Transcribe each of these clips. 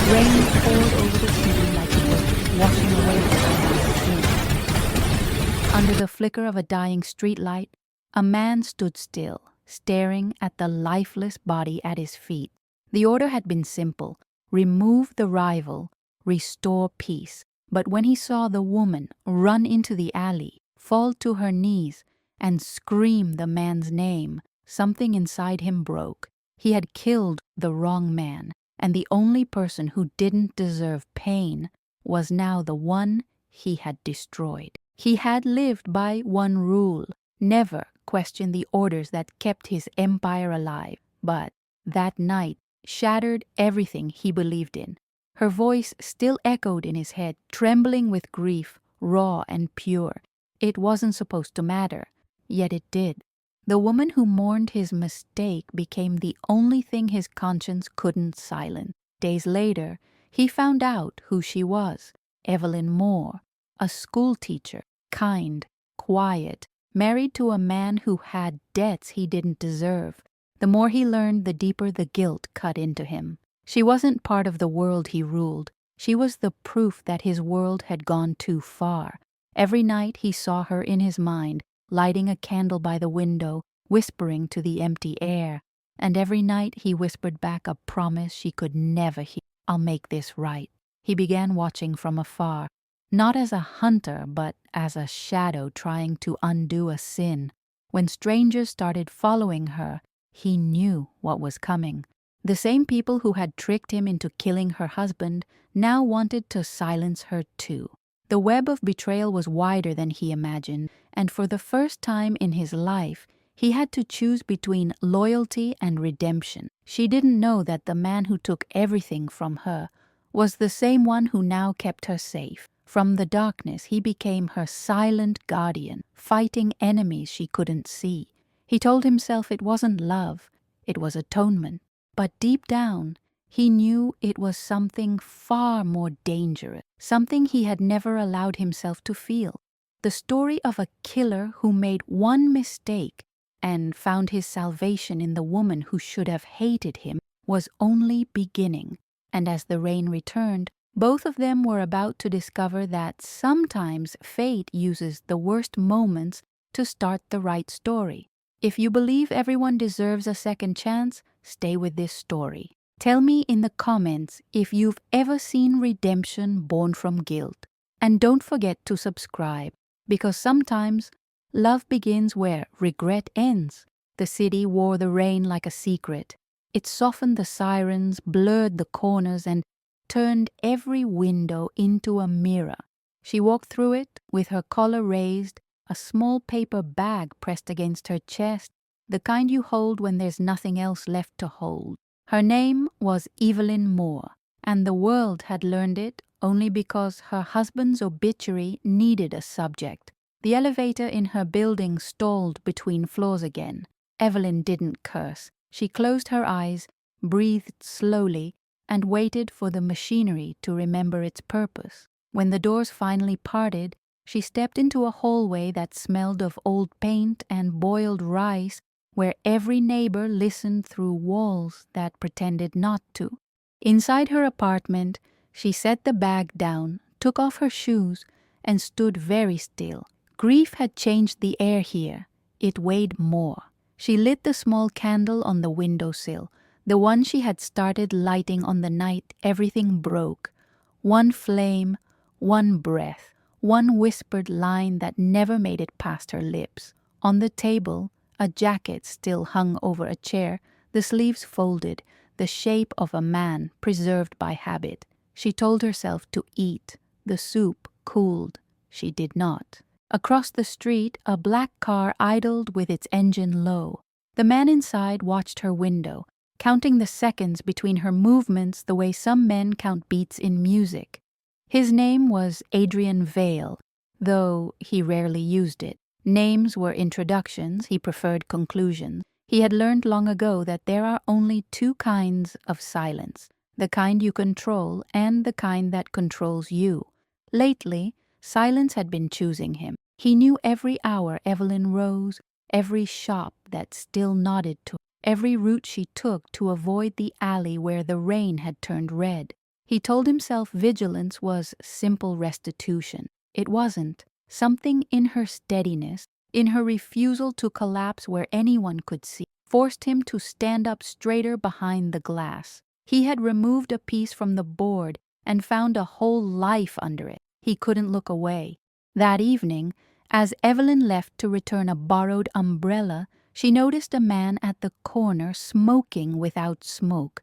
Rain poured over the city like a boat, washing away the sins. Under the flicker of a dying streetlight, a man stood still, staring at the lifeless body at his feet. The order had been simple: remove the rival, restore peace. But when he saw the woman run into the alley, fall to her knees, and scream the man's name, something inside him broke. He had killed the wrong man, and the only person who didn't deserve pain was now the one he had destroyed. He had lived by one rule: never question the orders that kept his empire alive. But that night shattered everything he believed in. Her voice still echoed in his head, trembling with grief, raw and pure. It wasn't supposed to matter, yet it did. The woman who mourned his mistake became the only thing his conscience couldn't silence. Days later, he found out who she was: Evelyn Moore, a schoolteacher, kind, quiet, married to a man who had debts he didn't deserve. The more he learned, the deeper the guilt cut into him. She wasn't part of the world he ruled. She was the proof that his world had gone too far. Every night he saw her in his mind, lighting a candle by the window, whispering to the empty air. And every night he whispered back a promise she could never hear: "I'll make this right." He began watching from afar, not as a hunter, but as a shadow trying to undo a sin. When strangers started following her, he knew what was coming. The same people who had tricked him into killing her husband now wanted to silence her too. The web of betrayal was wider than he imagined, and for the first time in his life, he had to choose between loyalty and redemption. She didn't know that the man who took everything from her was the same one who now kept her safe. From the darkness, he became her silent guardian, fighting enemies she couldn't see. He told himself it wasn't love, it was atonement. But deep down, he knew it was something far more dangerous, something he had never allowed himself to feel. The story of a killer who made one mistake and found his salvation in the woman who should have hated him was only beginning. And as the rain returned, both of them were about to discover that sometimes fate uses the worst moments to start the right story. If you believe everyone deserves a second chance, stay with this story. Tell me in the comments if you've ever seen redemption born from guilt. And don't forget to subscribe, because sometimes love begins where regret ends. The city wore the rain like a secret. It softened the sirens, blurred the corners, and turned every window into a mirror. She walked through it with her collar raised, a small paper bag pressed against her chest, the kind you hold when there's nothing else left to hold. Her name was Evelyn Moore, and the world had learned it only because her husband's obituary needed a subject. The elevator in her building stalled between floors again. Evelyn didn't curse. She closed her eyes, breathed slowly, and waited for the machinery to remember its purpose. When the doors finally parted, she stepped into a hallway that smelled of old paint and boiled rice, where every neighbor listened through walls that pretended not to. Inside her apartment, she set the bag down, took off her shoes, and stood very still. Grief had changed the air here. It weighed more. She lit the small candle on the windowsill, the one she had started lighting on the night everything broke. One flame, one breath, one whispered line that never made it past her lips. On the table, a jacket still hung over a chair, the sleeves folded, the shape of a man preserved by habit. She told herself to eat. The soup cooled. She did not. Across the street, a black car idled with its engine low. The man inside watched her window, counting the seconds between her movements the way some men count beats in music. His name was Adrian Vale, though he rarely used it. Names were introductions, he preferred conclusions. He had learned long ago that there are only two kinds of silence: the kind you control and the kind that controls you. Lately, silence had been choosing him. He knew every hour Evelyn rose, every shop that still nodded to her, every route she took to avoid the alley where the rain had turned red. He told himself vigilance was simple restitution. It wasn't. Something in her steadiness, in her refusal to collapse where anyone could see, forced him to stand up straighter behind the glass. He had removed a piece from the board and found a whole life under it. He couldn't look away. That evening, as Evelyn left to return a borrowed umbrella, she noticed a man at the corner smoking without smoke,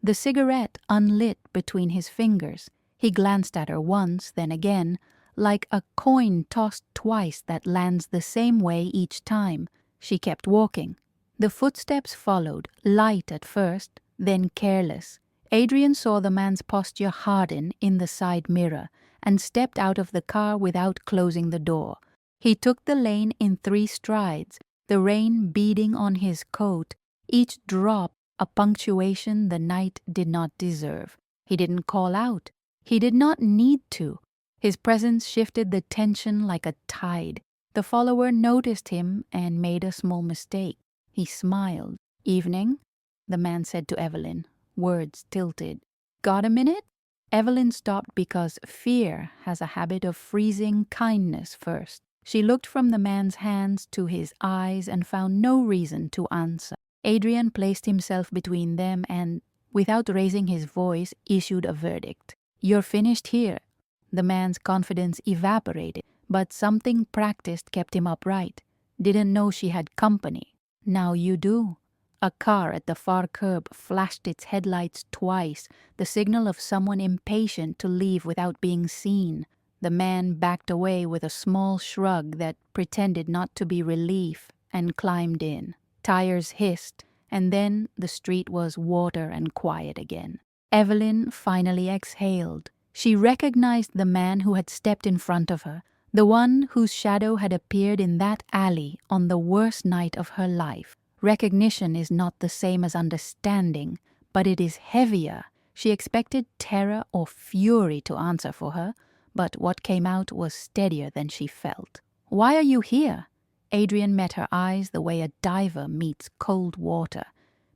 the cigarette unlit between his fingers. He glanced at her once, then again, like a coin tossed twice that lands the same way each time. She kept walking. The footsteps followed, light at first, then careless. Adrian saw the man's posture harden in the side mirror and stepped out of the car without closing the door. He took the lane in 3 strides, the rain beading on his coat, each drop a punctuation the night did not deserve. He didn't call out. He did not need to. His presence shifted the tension like a tide. The follower noticed him and made a small mistake. He smiled. "Evening?" the man said to Evelyn, words tilted. "Got a minute?" Evelyn stopped because fear has a habit of freezing kindness first. She looked from the man's hands to his eyes and found no reason to answer. Adrian placed himself between them and, without raising his voice, issued a verdict. "You're finished here." The man's confidence evaporated, but something practiced kept him upright. "Didn't know she had company. Now you do." A car at the far curb flashed its headlights twice, the signal of someone impatient to leave without being seen. The man backed away with a small shrug that pretended not to be relief and climbed in. Tires hissed, and then the street was water and quiet again. Evelyn finally exhaled. She recognized the man who had stepped in front of her, the one whose shadow had appeared in that alley on the worst night of her life. Recognition is not the same as understanding, but it is heavier. She expected terror or fury to answer for her, but what came out was steadier than she felt. "Why are you here?" Adrian met her eyes the way a diver meets cold water.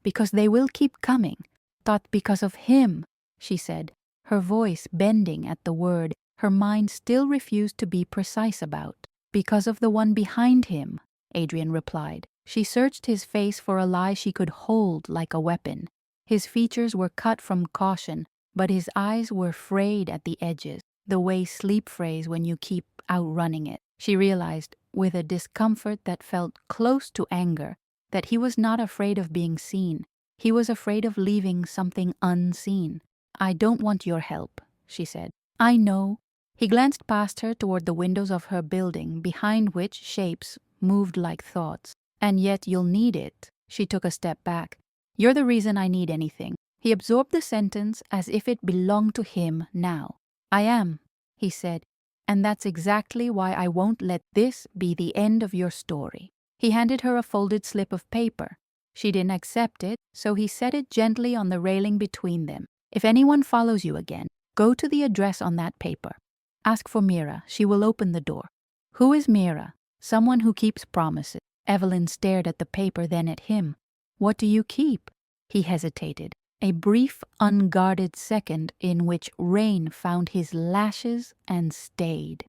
"Because they will keep coming." "Thought because of him," she said, her voice bending at the word her mind still refused to be precise about. "Because of the one behind him," Adrian replied. She searched his face for a lie she could hold like a weapon. His features were cut from caution, but his eyes were frayed at the edges, the way sleep frays when you keep outrunning it. She realized, with a discomfort that felt close to anger, that he was not afraid of being seen. He was afraid of leaving something unseen. "I don't want your help," she said. "I know." He glanced past her toward the windows of her building, behind which shapes moved like thoughts. "And yet you'll need it." She took a step back. "You're the reason I need anything." He absorbed the sentence as if it belonged to him now. "I am," he said, "and that's exactly why I won't let this be the end of your story." He handed her a folded slip of paper. She didn't accept it, so he set it gently on the railing between them. "If anyone follows you again, go to the address on that paper. Ask for Mira. She will open the door." "Who is Mira?" "Someone who keeps promises." Evelyn stared at the paper, then at him. "What do you keep?" He hesitated. A brief, unguarded second in which rain found his lashes and stayed.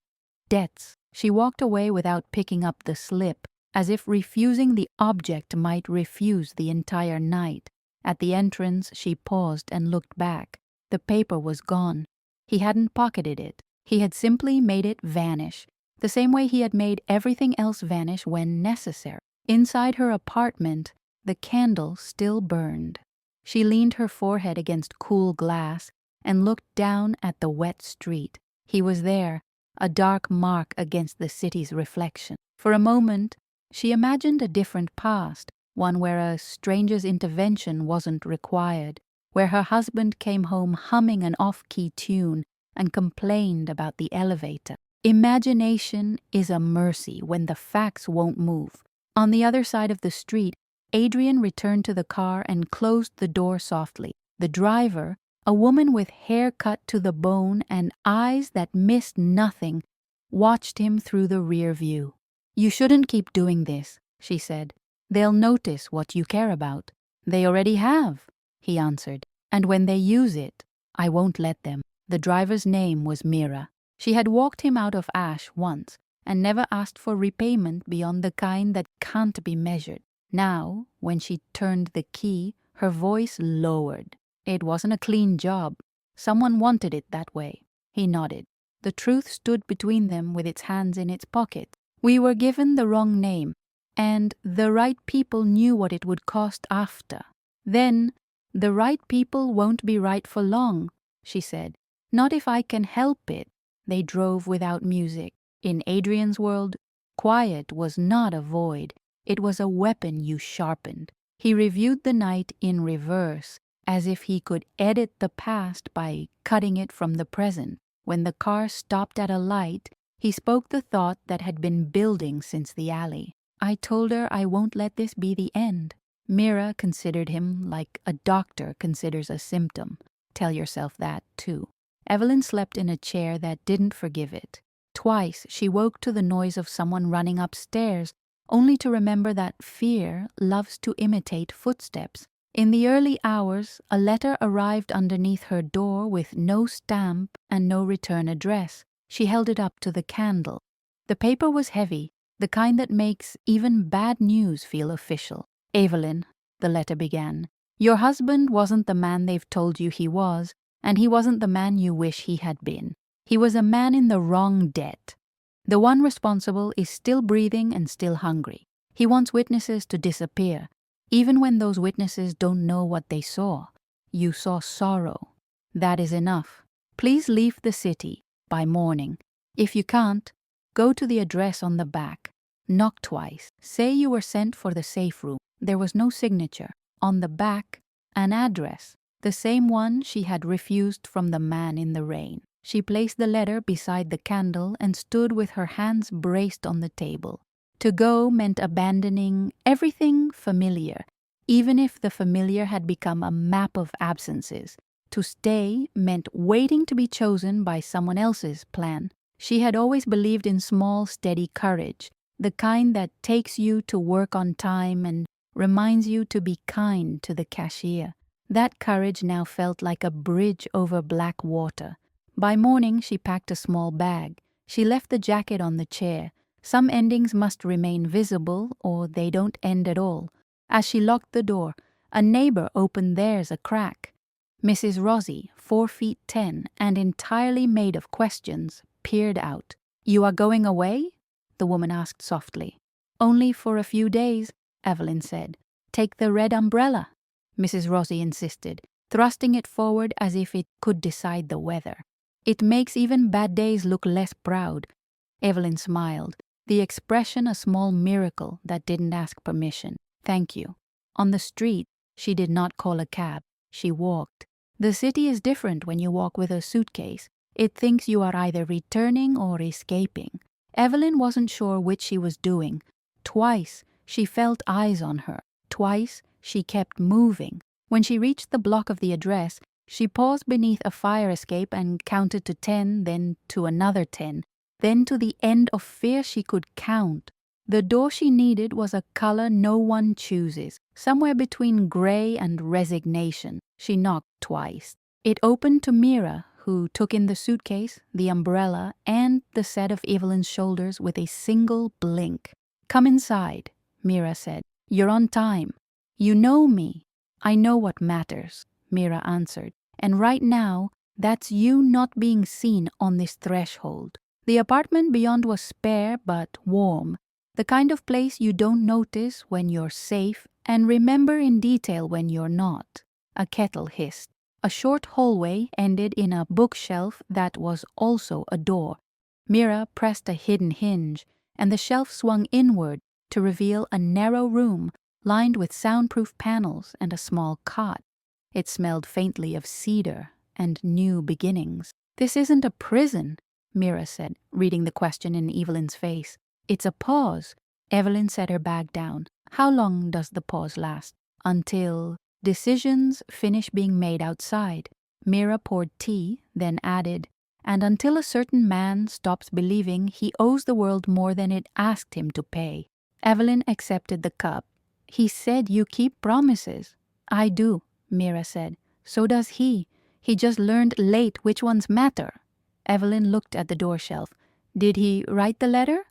"Debts." She walked away without picking up the slip, as if refusing the object might refuse the entire night. At the entrance, she paused and looked back. The paper was gone. He hadn't pocketed it. He had simply made it vanish, the same way he had made everything else vanish when necessary. Inside her apartment, the candle still burned. She leaned her forehead against cool glass and looked down at the wet street. He was there, a dark mark against the city's reflection. For a moment, she imagined a different past, one where a stranger's intervention wasn't required, where her husband came home humming an off-key tune and complained about the elevator. Imagination is a mercy when the facts won't move. On the other side of the street, Adrian returned to the car and closed the door softly. The driver, a woman with hair cut to the bone and eyes that missed nothing, watched him through the rear view. "You shouldn't keep doing this," she said. "They'll notice what you care about." "They already have," he answered. "And when they use it, I won't let them. The driver's name was Mira. She had walked him out of Ash once and never asked for repayment beyond the kind that can't be measured. Now, when she turned the key, her voice lowered. It wasn't a clean job. Someone wanted it that way. He nodded. The truth stood between them with its hands in its pocket. We were given the wrong name, and the right people knew what it would cost after. Then, the right people won't be right for long, she said. Not if I can help it. They drove without music. In Adrian's world, quiet was not a void. It was a weapon you sharpened. He reviewed the night in reverse, as if he could edit the past by cutting it from the present. When the car stopped at a light, he spoke the thought that had been building since the alley. I told her I won't let this be the end. Mira considered him like a doctor considers a symptom. Tell yourself that, too. Evelyn slept in a chair that didn't forgive it. Twice she woke to the noise of someone running upstairs, only to remember that fear loves to imitate footsteps. In the early hours, a letter arrived underneath her door with no stamp and no return address. She held it up to the candle. The paper was heavy, the kind that makes even bad news feel official. Evelyn, the letter began, your husband wasn't the man they've told you he was, and he wasn't the man you wish he had been. He was a man in the wrong debt. The one responsible is still breathing and still hungry. He wants witnesses to disappear, even when those witnesses don't know what they saw. You saw sorrow. That is enough. Please leave the city by morning. If you can't, go to the address on the back. Knock twice. Say you were sent for the safe room. There was no signature. On the back, an address, the same one she had refused from the man in the rain. She placed the letter beside the candle and stood with her hands braced on the table. To go meant abandoning everything familiar, even if the familiar had become a map of absences. To stay meant waiting to be chosen by someone else's plan. She had always believed in small, steady courage, the kind that takes you to work on time and reminds you to be kind to the cashier. That courage now felt like a bridge over black water. By morning, she packed a small bag. She left the jacket on the chair. Some endings must remain visible, or they don't end at all. As she locked the door, a neighbor opened theirs a crack. Mrs. Rosie, 4'10" and entirely made of questions, peered out. You are going away? The woman asked softly. Only for a few days, Evelyn said. Take the red umbrella, Mrs. Rosie insisted, thrusting it forward as if it could decide the weather. It makes even bad days look less proud. Evelyn smiled, the expression a small miracle that didn't ask permission. Thank you. On the street, she did not call a cab. She walked. The city is different when you walk with a suitcase. It thinks you are either returning or escaping. Evelyn wasn't sure which she was doing. Twice, she felt eyes on her. Twice, she kept moving. When she reached the block of the address, she paused beneath a fire escape and counted to 10, then to another 10, then to the end of fear she could count. The door she needed was a color no one chooses, somewhere between gray and resignation. She knocked twice. It opened to Mira, who took in the suitcase, the umbrella, and the set of Evelyn's shoulders with a single blink. Come inside, Mira said. You're on time. You know me. I know what matters, Mira answered. And right now, that's you not being seen on this threshold. The apartment beyond was spare but warm, the kind of place you don't notice when you're safe and remember in detail when you're not. A kettle hissed. A short hallway ended in a bookshelf that was also a door. Mira pressed a hidden hinge, and the shelf swung inward to reveal a narrow room lined with soundproof panels and a small cot. It smelled faintly of cedar and new beginnings. This isn't a prison, Mira said, reading the question in Evelyn's face. It's a pause. Evelyn set her bag down. How long does the pause last? Until decisions finish being made outside. Mira poured tea, then added, and until a certain man stops believing he owes the world more than it asked him to pay. Evelyn accepted the cup. He said you keep promises. I do, Mira said. So does he. He just learned late which ones matter. Evelyn looked at the door shelf. Did he write the letter?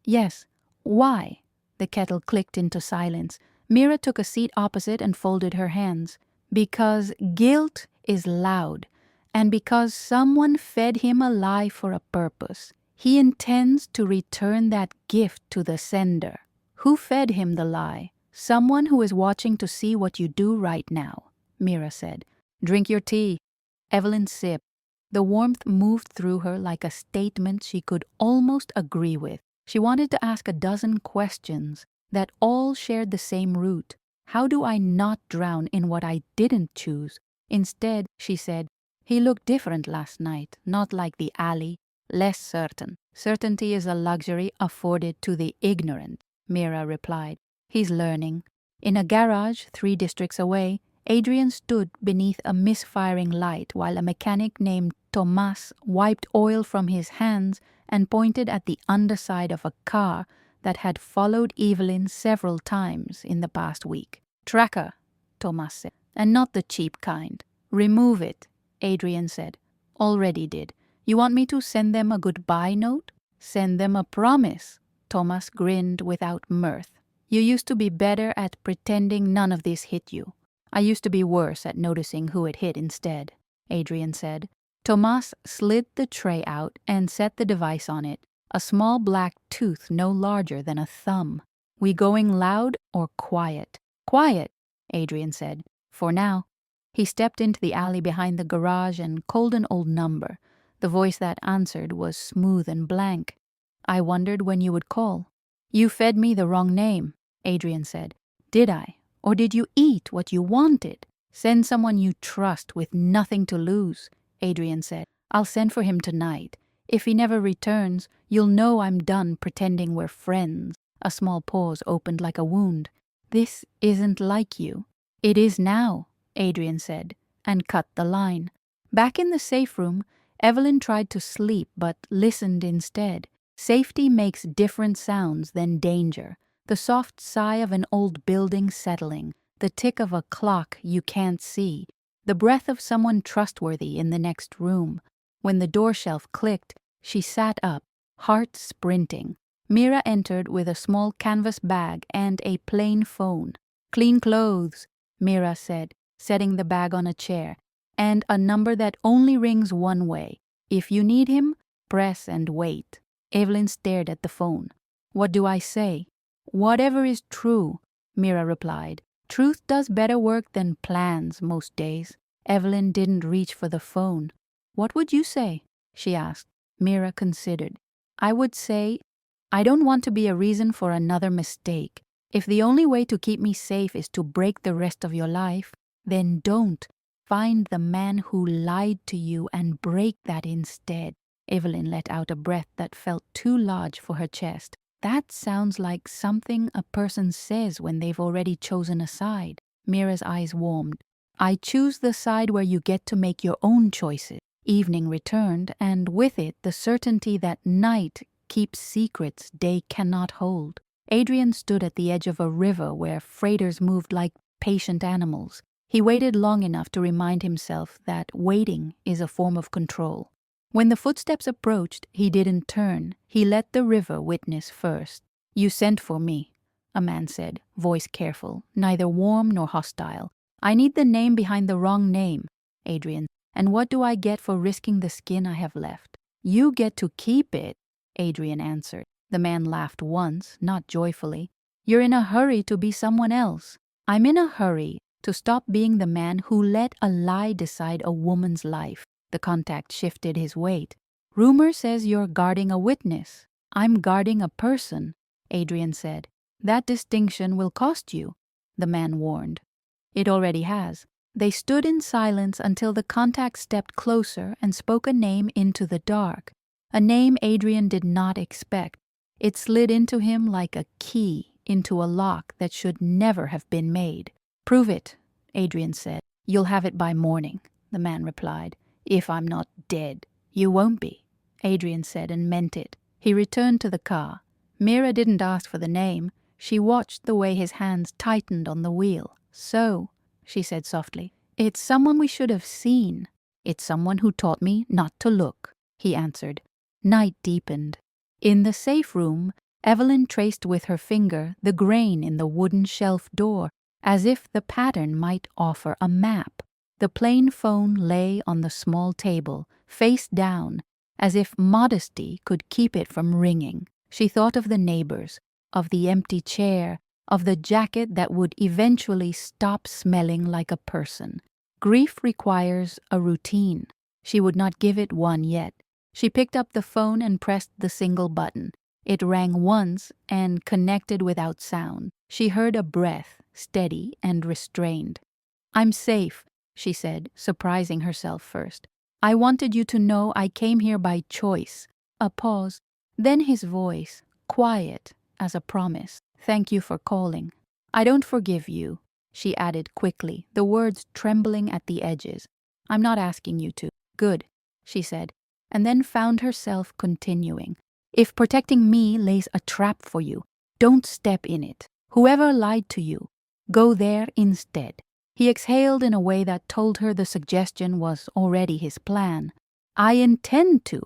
Yes. Why? The kettle clicked into silence. Mira took a seat opposite and folded her hands. Because guilt is loud, and because someone fed him a lie for a purpose. He intends to return that gift to the sender. Who fed him the lie? Someone who is watching to see what you do right now, Mira said. Drink your tea. Evelyn sipped. The warmth moved through her like a statement she could almost agree with. She wanted to ask a dozen questions that all shared the same root. How do I not drown in what I didn't choose? Instead, she said, he looked different last night, not like the alley, less certain. Certainty is a luxury afforded to the ignorant, Mira replied. He's learning. In a garage 3 districts away, Adrian stood beneath a misfiring light while a mechanic named Tomas wiped oil from his hands and pointed at the underside of a car that had followed Evelyn several times in the past week. Tracker, Tomas said, and not the cheap kind. Remove it, Adrian said. Already did. You want me to send them a goodbye note? Send them a promise. Tomas grinned without mirth. You used to be better at pretending none of this hit you. I used to be worse at noticing who it hit instead, Adrian said. Tomas slid the tray out and set the device on it, a small black tooth no larger than a thumb. We going loud or quiet? Quiet, Adrian said. For now. He stepped into the alley behind the garage and called an old number. The voice that answered was smooth and blank. I wondered when you would call. You fed me the wrong name, Adrian said. Did I? Or did you eat what you wanted? Send someone you trust with nothing to lose, Adrian said. I'll send for him tonight. If he never returns, you'll know I'm done pretending we're friends. A small pause opened like a wound. This isn't like you. It is now, Adrian said, and cut the line. Back in the safe room, Evelyn tried to sleep but listened instead. Safety makes different sounds than danger. The soft sigh of an old building settling, the tick of a clock you can't see, the breath of someone trustworthy in the next room. When the door shelf clicked, she sat up, heart sprinting. Mira entered with a small canvas bag and a plain phone. Clean clothes, Mira said, setting the bag on a chair, and a number that only rings one way. If you need him, press and wait. Evelyn stared at the phone. What do I say? Whatever is true, Mira replied. Truth does better work than plans most days. Evelyn didn't reach for the phone. What would you say? She asked. Mira considered. I would say, I don't want to be a reason for another mistake. If the only way to keep me safe is to break the rest of your life, then don't. Find the man who lied to you and break that instead. Evelyn let out a breath that felt too large for her chest. That sounds like something a person says when they've already chosen a side. Mira's eyes warmed. I choose the side where you get to make your own choices. Evening returned, and with it the certainty that night keeps secrets day cannot hold. Adrian stood at the edge of a river where freighters moved like patient animals. He waited long enough to remind himself that waiting is a form of control. When the footsteps approached, he didn't turn. He let the river witness first. You sent for me, a man said, voice careful, neither warm nor hostile. I need the name behind the wrong name, Adrian. And what do I get for risking the skin I have left? You get to keep it, Adrian answered. The man laughed once, not joyfully. You're in a hurry to be someone else. I'm in a hurry to stop being the man who let a lie decide a woman's life. The contact shifted his weight. Rumor says you're guarding a witness. I'm guarding a person, Adrian said. That distinction will cost you, the man warned. It already has. They stood in silence until the contact stepped closer and spoke a name into the dark. A name Adrian did not expect. It slid into him like a key into a lock that should never have been made. Prove it, Adrian said. You'll have it by morning, the man replied. If I'm not dead. You won't be, Adrian said and meant it. He returned to the car. Mira didn't ask for the name. She watched the way his hands tightened on the wheel. So, she said softly, it's someone we should have seen. It's someone who taught me not to look, he answered. Night deepened. In the safe room, Evelyn traced with her finger the grain in the wooden shelf door, as if the pattern might offer a map. The plain phone lay on the small table, face down, as if modesty could keep it from ringing. She thought of the neighbors, of the empty chair, of the jacket that would eventually stop smelling like a person. Grief requires a routine. She would not give it one yet. She picked up the phone and pressed the single button. It rang once and connected without sound. She heard a breath, steady and restrained. I'm safe, she said, surprising herself first. I wanted you to know I came here by choice. A pause, then his voice, quiet as a promise. Thank you for calling. I don't forgive you, she added quickly, the words trembling at the edges. I'm not asking you to. Good, she said, and then found herself continuing. If protecting me lays a trap for you, don't step in it. Whoever lied to you, go there instead. He exhaled in a way that told her the suggestion was already his plan. I intend to.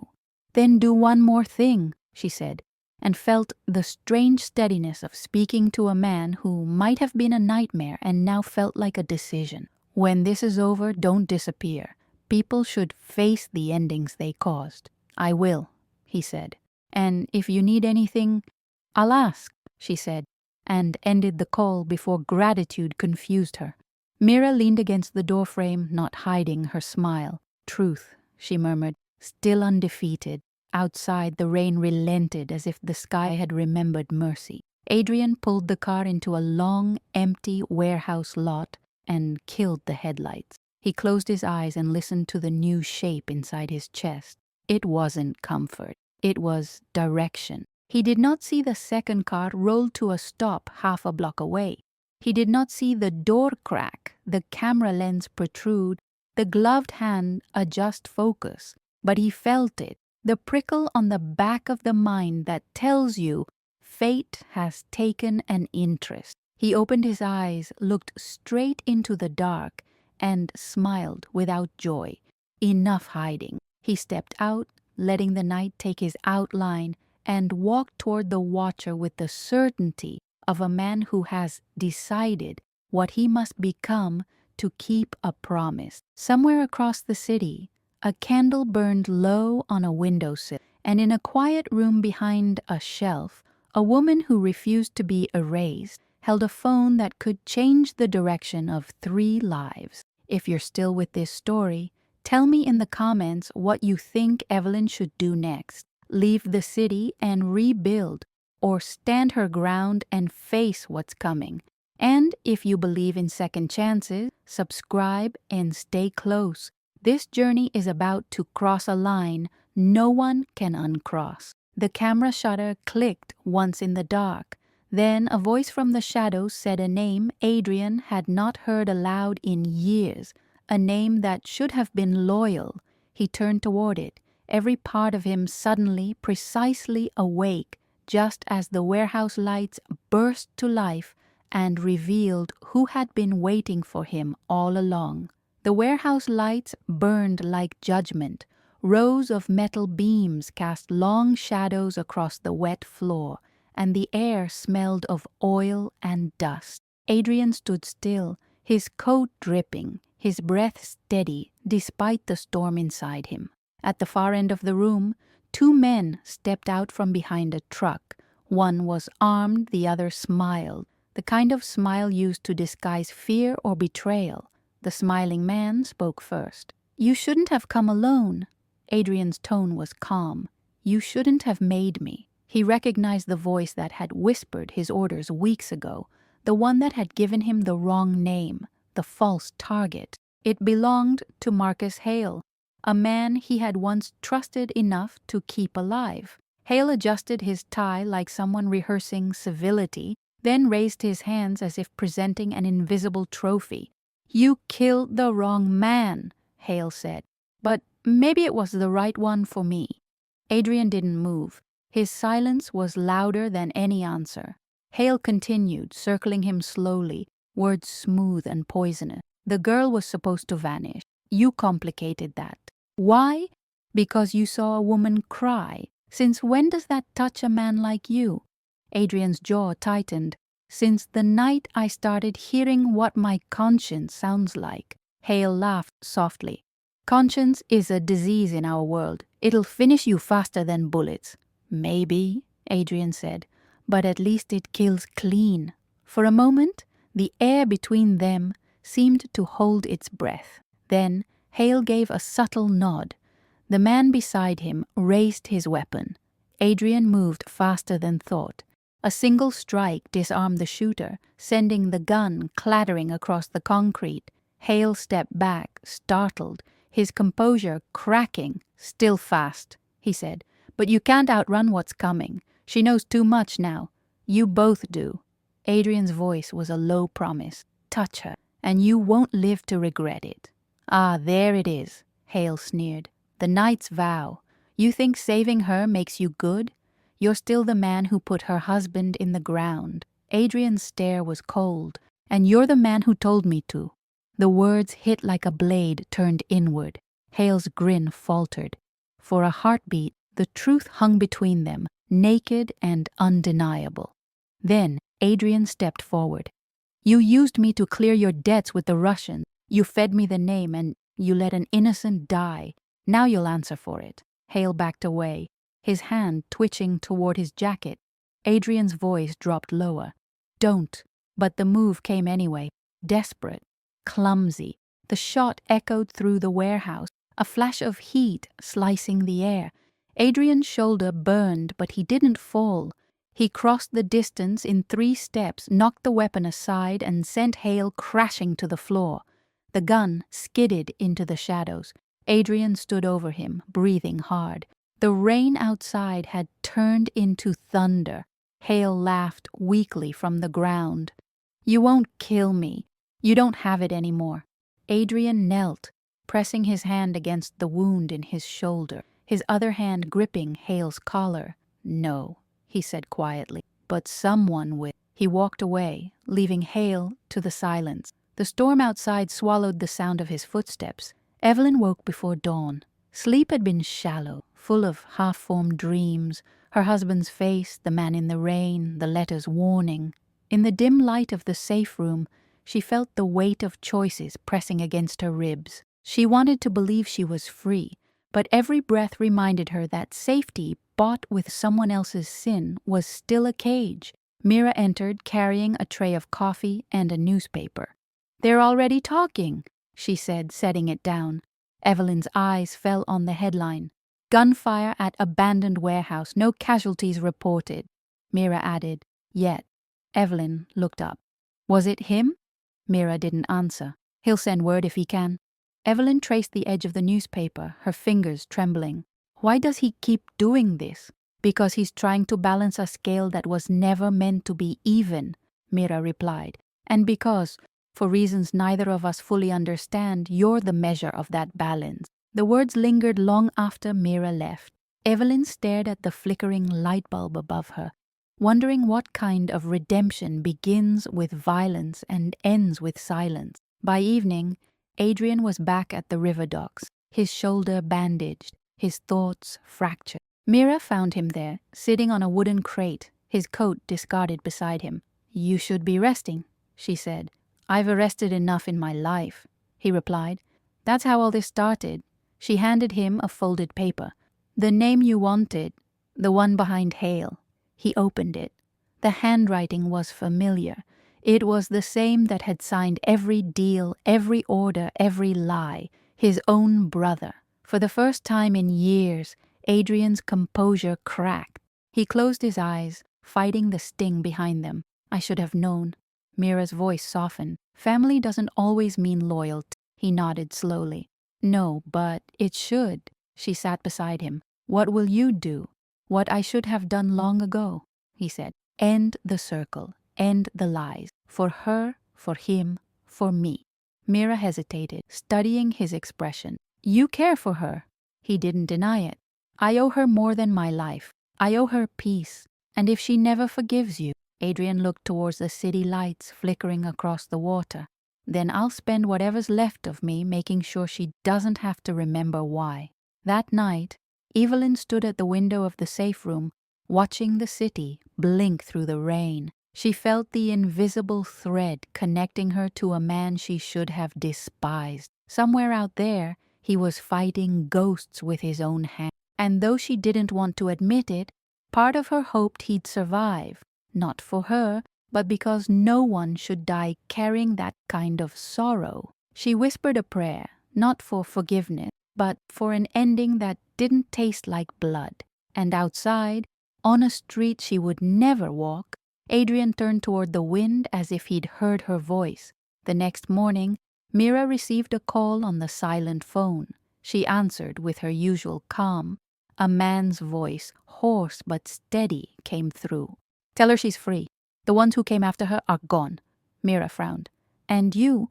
Then do one more thing, she said, and felt the strange steadiness of speaking to a man who might have been a nightmare and now felt like a decision. When this is over, don't disappear. People should face the endings they caused. I will, he said. And if you need anything, I'll ask, she said, and ended the call before gratitude confused her. Mira leaned against the doorframe, not hiding her smile. Truth, she murmured, still undefeated. Outside, the rain relented as if the sky had remembered mercy. Adrian pulled the car into a long, empty warehouse lot and killed the headlights. He closed his eyes and listened to the new shape inside his chest. It wasn't comfort. It was direction. He did not see the second car roll to a stop half a block away. He did not see the door crack, the camera lens protrude, the gloved hand adjust focus, but he felt it. The prickle on the back of the mind that tells you fate has taken an interest. He opened his eyes, looked straight into the dark, and smiled without joy. Enough hiding. He stepped out, letting the night take his outline, and walked toward the watcher with the certainty of a man who has decided what he must become to keep a promise. Somewhere across the city, a candle burned low on a windowsill, and in a quiet room behind a shelf, a woman who refused to be erased held a phone that could change the direction of 3 lives. If you're still with this story, tell me in the comments what you think Evelyn should do next. Leave the city and rebuild, or stand her ground and face what's coming. And if you believe in second chances, subscribe and stay close. This journey is about to cross a line no one can uncross. The camera shutter clicked once in the dark. Then a voice from the shadows said a name Adrian had not heard aloud in years, a name that should have been loyal. He turned toward it, every part of him suddenly precisely awake, just as the warehouse lights burst to life and revealed who had been waiting for him all along. The warehouse lights burned like judgment. Rows of metal beams cast long shadows across the wet floor, and the air smelled of oil and dust. Adrian stood still, his coat dripping, his breath steady despite the storm inside him. At the far end of the room, 2 men stepped out from behind a truck. One was armed, the other smiled, the kind of smile used to disguise fear or betrayal. The smiling man spoke first. You shouldn't have come alone. Adrian's tone was calm. You shouldn't have made me. He recognized the voice that had whispered his orders weeks ago, the one that had given him the wrong name, the false target. It belonged to Marcus Hale, a man he had once trusted enough to keep alive. Hale adjusted his tie like someone rehearsing civility, then raised his hands as if presenting an invisible trophy. You killed the wrong man, Hale said, but maybe it was the right one for me. Adrian didn't move. His silence was louder than any answer. Hale continued, circling him slowly, words smooth and poisonous. The girl was supposed to vanish. You complicated that. Why? Because you saw a woman cry. Since when does that touch a man like you? Adrian's jaw tightened. Since the night I started hearing what my conscience sounds like. Hale laughed softly. Conscience is a disease in our world. It'll finish you faster than bullets. Maybe, Adrian said, but at least it kills clean. For a moment, the air between them seemed to hold its breath. Then Hale gave a subtle nod. The man beside him raised his weapon. Adrian moved faster than thought. A single strike disarmed the shooter, sending the gun clattering across the concrete. Hale stepped back, startled, his composure cracking. Still fast, he said, but you can't outrun what's coming. She knows too much now. You both do. Adrian's voice was a low promise. Touch her, and you won't live to regret it. Ah, there it is, Hale sneered. The knight's vow. You think saving her makes you good? You're still the man who put her husband in the ground. Adrian's stare was cold. And you're the man who told me to. The words hit like a blade turned inward. Hale's grin faltered. For a heartbeat, the truth hung between them, naked and undeniable. Then Adrian stepped forward. You used me to clear your debts with the Russians. You fed me the name and you let an innocent die. Now you'll answer for it. Hale backed away, his hand twitching toward his jacket. Adrian's voice dropped lower. Don't. But the move came anyway, desperate, clumsy. The shot echoed through the warehouse, a flash of heat slicing the air. Adrian's shoulder burned, but he didn't fall. He crossed the distance in 3 steps, knocked the weapon aside, and sent Hale crashing to the floor. The gun skidded into the shadows. Adrian stood over him, breathing hard. The rain outside had turned into thunder. Hale laughed weakly from the ground. You won't kill me. You don't have it anymore. Adrian knelt, pressing his hand against the wound in his shoulder, his other hand gripping Hale's collar. No, he said quietly, but someone will. He walked away, leaving Hale to the silence. The storm outside swallowed the sound of his footsteps. Evelyn woke before dawn. Sleep had been shallow, full of half-formed dreams, her husband's face, the man in the rain, the letter's warning. In the dim light of the safe room, she felt the weight of choices pressing against her ribs. She wanted to believe she was free, but every breath reminded her that safety bought with someone else's sin was still a cage. Mira entered carrying a tray of coffee and a newspaper. They're already talking, she said, setting it down. Evelyn's eyes fell on the headline. Gunfire at abandoned warehouse, no casualties reported. Mira added, yet. Evelyn looked up. Was it him? Mira didn't answer. He'll send word if he can. Evelyn traced the edge of the newspaper, her fingers trembling. Why does he keep doing this? Because he's trying to balance a scale that was never meant to be even, Mira replied. And because, for reasons neither of us fully understand, you're the measure of that balance. The words lingered long after Mira left. Evelyn stared at the flickering light bulb above her, wondering what kind of redemption begins with violence and ends with silence. By evening, Adrian was back at the river docks, his shoulder bandaged, his thoughts fractured. Mira found him there, sitting on a wooden crate, his coat discarded beside him. You should be resting, she said. I've arrested enough in my life, he replied. That's how all this started. She handed him a folded paper. The name you wanted, the one behind Hale. He opened it. The handwriting was familiar. It was the same that had signed every deal, every order, every lie. His own brother. For the first time in years, Adrian's composure cracked. He closed his eyes, fighting the sting behind them. I should have known. Mira's voice softened. Family doesn't always mean loyalty. He nodded slowly. No, but it should. She sat beside him. What will you do? What I should have done long ago, he said. End the circle. End the lies. For her, for him, for me. Mira hesitated, studying his expression. You care for her. He didn't deny it. I owe her more than my life. I owe her peace. And if she never forgives you, Adrian looked towards the city lights flickering across the water. Then I'll spend whatever's left of me making sure she doesn't have to remember why. That night, Evelyn stood at the window of the safe room, watching the city blink through the rain. She felt the invisible thread connecting her to a man she should have despised. Somewhere out there, he was fighting ghosts with his own hand. And though she didn't want to admit it, part of her hoped he'd survive, not for her, but because no one should die carrying that kind of sorrow. She whispered a prayer, not for forgiveness, but for an ending that didn't taste like blood. And outside, on a street she would never walk, Adrian turned toward the wind as if he'd heard her voice. The next morning, Mira received a call on the silent phone. She answered with her usual calm. A man's voice, hoarse but steady, came through. "Tell her she's free. The ones who came after her are gone." Mira frowned. "And you?"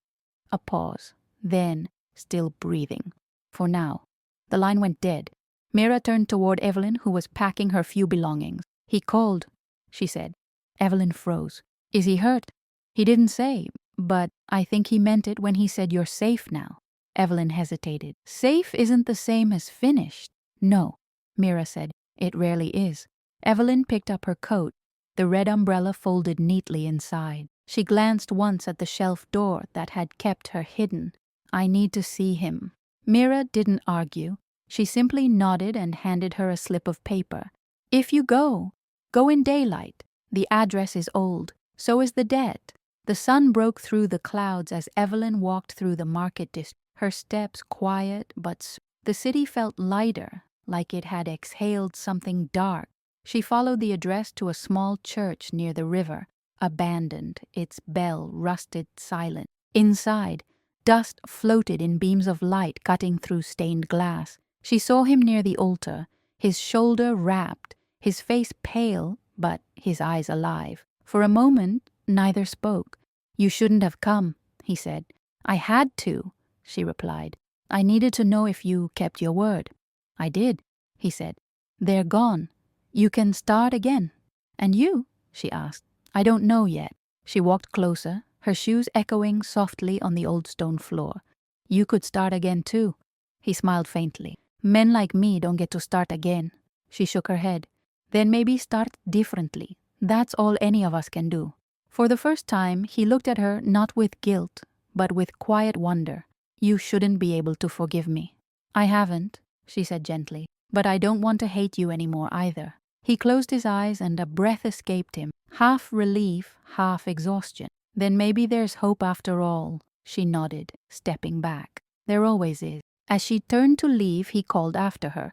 A pause. Then, still breathing. "For now." The line went dead. Mira turned toward Evelyn, who was packing her few belongings. "He called," she said. Evelyn froze. "Is he hurt?" "He didn't say, but I think he meant it when he said you're safe now." Evelyn hesitated. "Safe isn't the same as finished." "No," Mira said. "It rarely is." Evelyn picked up her coat, the red umbrella folded neatly inside. She glanced once at the shelf door that had kept her hidden. "I need to see him." Mira didn't argue. She simply nodded and handed her a slip of paper. "If you go in daylight. The address is old. So is the debt." The sun broke through the clouds as Evelyn walked through the market district, her steps quiet but the city felt lighter, like it had exhaled something dark. She followed the address to a small church near the river, abandoned, its bell rusted silent. Inside, dust floated in beams of light cutting through stained glass. She saw him near the altar, his shoulder wrapped, his face pale, but his eyes alive. For a moment, neither spoke. "You shouldn't have come," he said. "I had to," she replied. "I needed to know if you kept your word." "I did," he said. "They're gone. You can start again." "And you?" she asked. "I don't know yet." She walked closer, her shoes echoing softly on the old stone floor. "You could start again too." He smiled faintly. "Men like me don't get to start again." She shook her head. "Then maybe start differently. That's all any of us can do." For the first time, he looked at her not with guilt, but with quiet wonder. "You shouldn't be able to forgive me." "I haven't," she said gently, "but I don't want to hate you anymore either." He closed his eyes and a breath escaped him, half relief, half exhaustion. "Then maybe there's hope after all," she nodded, stepping back. "There always is." As she turned to leave, he called after her.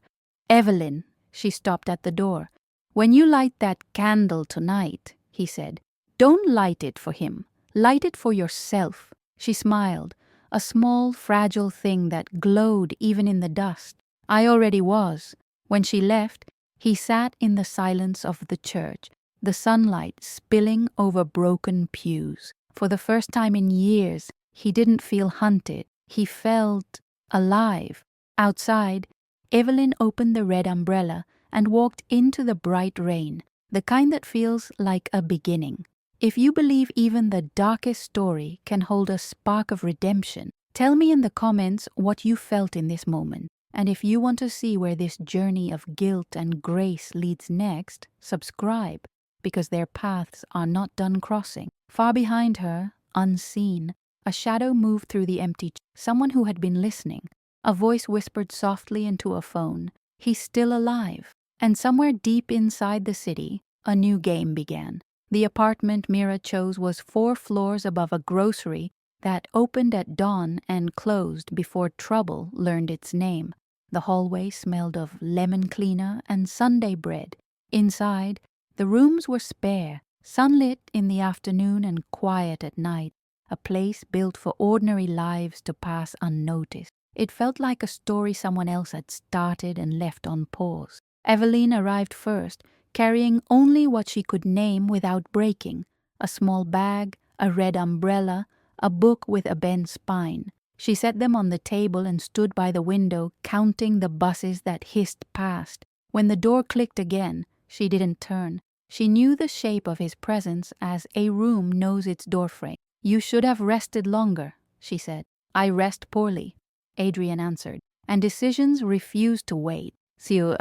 "Evelyn." She stopped at the door. "When you light that candle tonight," he said, "don't light it for him. Light it for yourself." She smiled, a small, fragile thing that glowed even in the dust. "I already was." When she left, he sat in the silence of the church, the sunlight spilling over broken pews. For the first time in years, he didn't feel hunted. He felt alive. Outside, Evelyn opened the red umbrella and walked into the bright rain, the kind that feels like a beginning. If you believe even the darkest story can hold a spark of redemption, tell me in the comments what you felt in this moment. And if you want to see where this journey of guilt and grace leads next, subscribe, because their paths are not done crossing. Far behind her, unseen, a shadow moved through the empty someone who had been listening. A voice whispered softly into a phone, "He's still alive." And somewhere deep inside the city, a new game began. The apartment Mira chose was 4 floors above a grocery that opened at dawn and closed before trouble learned its name. The hallway smelled of lemon cleaner and Sunday bread. Inside, the rooms were spare, sunlit in the afternoon and quiet at night, a place built for ordinary lives to pass unnoticed. It felt like a story someone else had started and left on pause. Evelyn arrived first, carrying only what she could name without breaking: a small bag, a red umbrella, a book with a bent spine. She set them on the table and stood by the window, counting the buses that hissed past. When the door clicked again, she didn't turn. She knew the shape of his presence as a room knows its doorframe. You should have rested longer, she said. I rest poorly, Adrian answered, and decisions refused to wait. Sûr.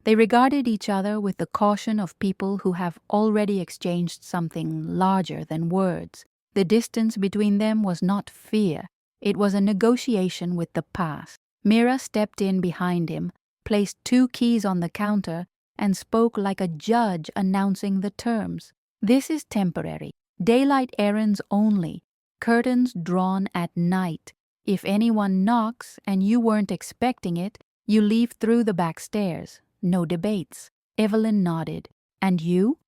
They regarded each other with the caution of people who have already exchanged something larger than words. The distance between them was not fear, it was a negotiation with the past. Mira stepped in behind him, placed 2 keys on the counter, and spoke like a judge announcing the terms. This is temporary. Daylight errands only. Curtains drawn at night. If anyone knocks and you weren't expecting it, you leave through the back stairs. No debates. Evelyn nodded. And you?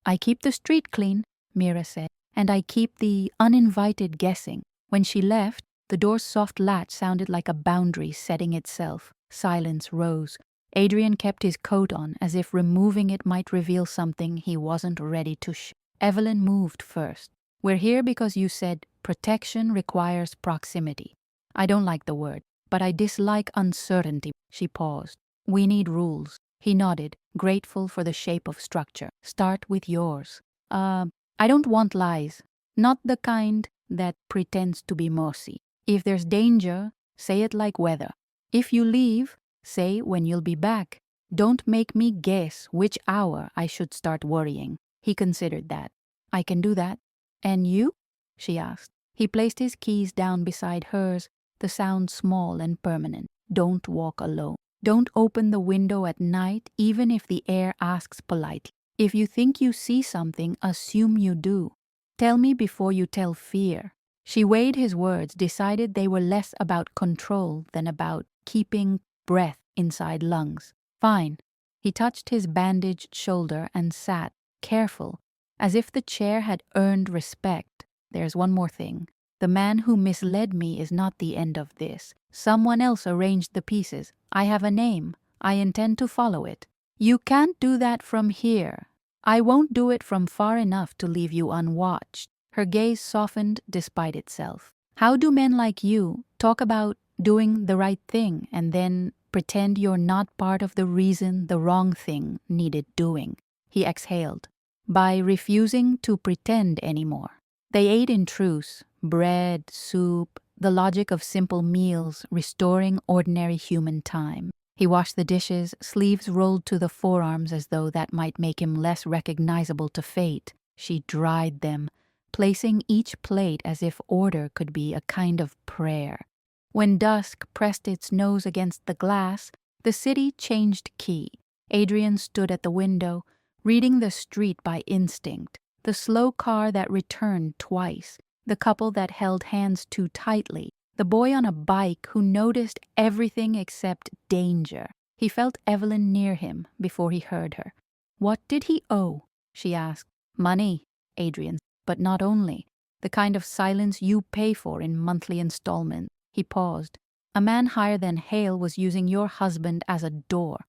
I keep the street clean, Mira said, and I keep the uninvited guessing. When she left, the door's soft latch sounded like a boundary setting itself. Silence rose. Adrian kept his coat on as if removing it might reveal something he wasn't ready to show. Evelyn moved first. We're here because you said protection requires proximity. I don't like the word, but I dislike uncertainty. She paused. We need rules. He nodded, grateful for the shape of structure. Start with yours. I don't want lies. Not the kind that pretends to be mercy. If there's danger, say it like weather. If you leave, say when you'll be back. Don't make me guess which hour I should start worrying. He considered that. I can do that. And you? She asked. He placed his keys down beside hers, the sound small and permanent. Don't walk alone. Don't open the window at night, even if the air asks politely. If you think you see something, assume you do. Tell me before you tell fear. She weighed his words, decided they were less about control than about keeping breath inside lungs. Fine. He touched his bandaged shoulder and sat, careful, as if the chair had earned respect. There's one more thing. The man who misled me is not the end of this. Someone else arranged the pieces. I have a name. I intend to follow it. You can't do that from here. I won't do it from far enough to leave you unwatched. Her gaze softened despite itself. How do men like you talk about doing the right thing and then pretend you're not part of the reason the wrong thing needed doing? He exhaled. By refusing to pretend anymore. They ate in truce, bread, soup, the logic of simple meals restoring ordinary human time. He washed the dishes, sleeves rolled to the forearms as though that might make him less recognizable to fate. She dried them, placing each plate as if order could be a kind of prayer. When dusk pressed its nose against the glass, the city changed key. Adrian stood at the window, reading the street by instinct. The slow car that returned twice, the couple that held hands too tightly, the boy on a bike who noticed everything except danger. He felt Evelyn near him before he heard her. What did he owe? She asked. Money, Adrian, but not only. The kind of silence you pay for in monthly installments. He paused. A man higher than Hale was using your husband as a door.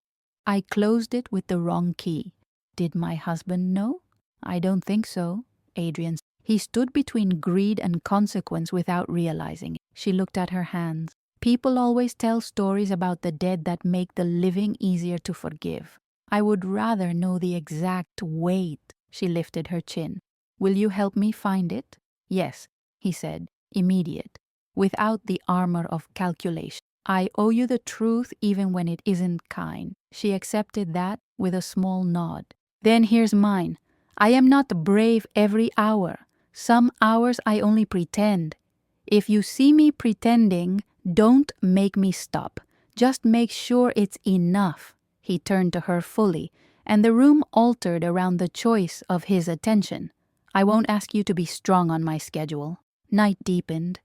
I closed it with the wrong key. Did my husband know? I don't think so, Adrian. He stood between greed and consequence without realizing it. She looked at her hands. People always tell stories about the dead that make the living easier to forgive. I would rather know the exact weight. She lifted her chin. Will you help me find it? Yes, he said, immediate, without the armor of calculation. I owe you the truth even when it isn't kind. She accepted that with a small nod. Then here's mine. I am not brave every hour. Some hours I only pretend. If you see me pretending, don't make me stop. Just make sure it's enough. He turned to her fully, and the room altered around the choice of his attention. I won't ask you to be strong on my schedule. Night deepened.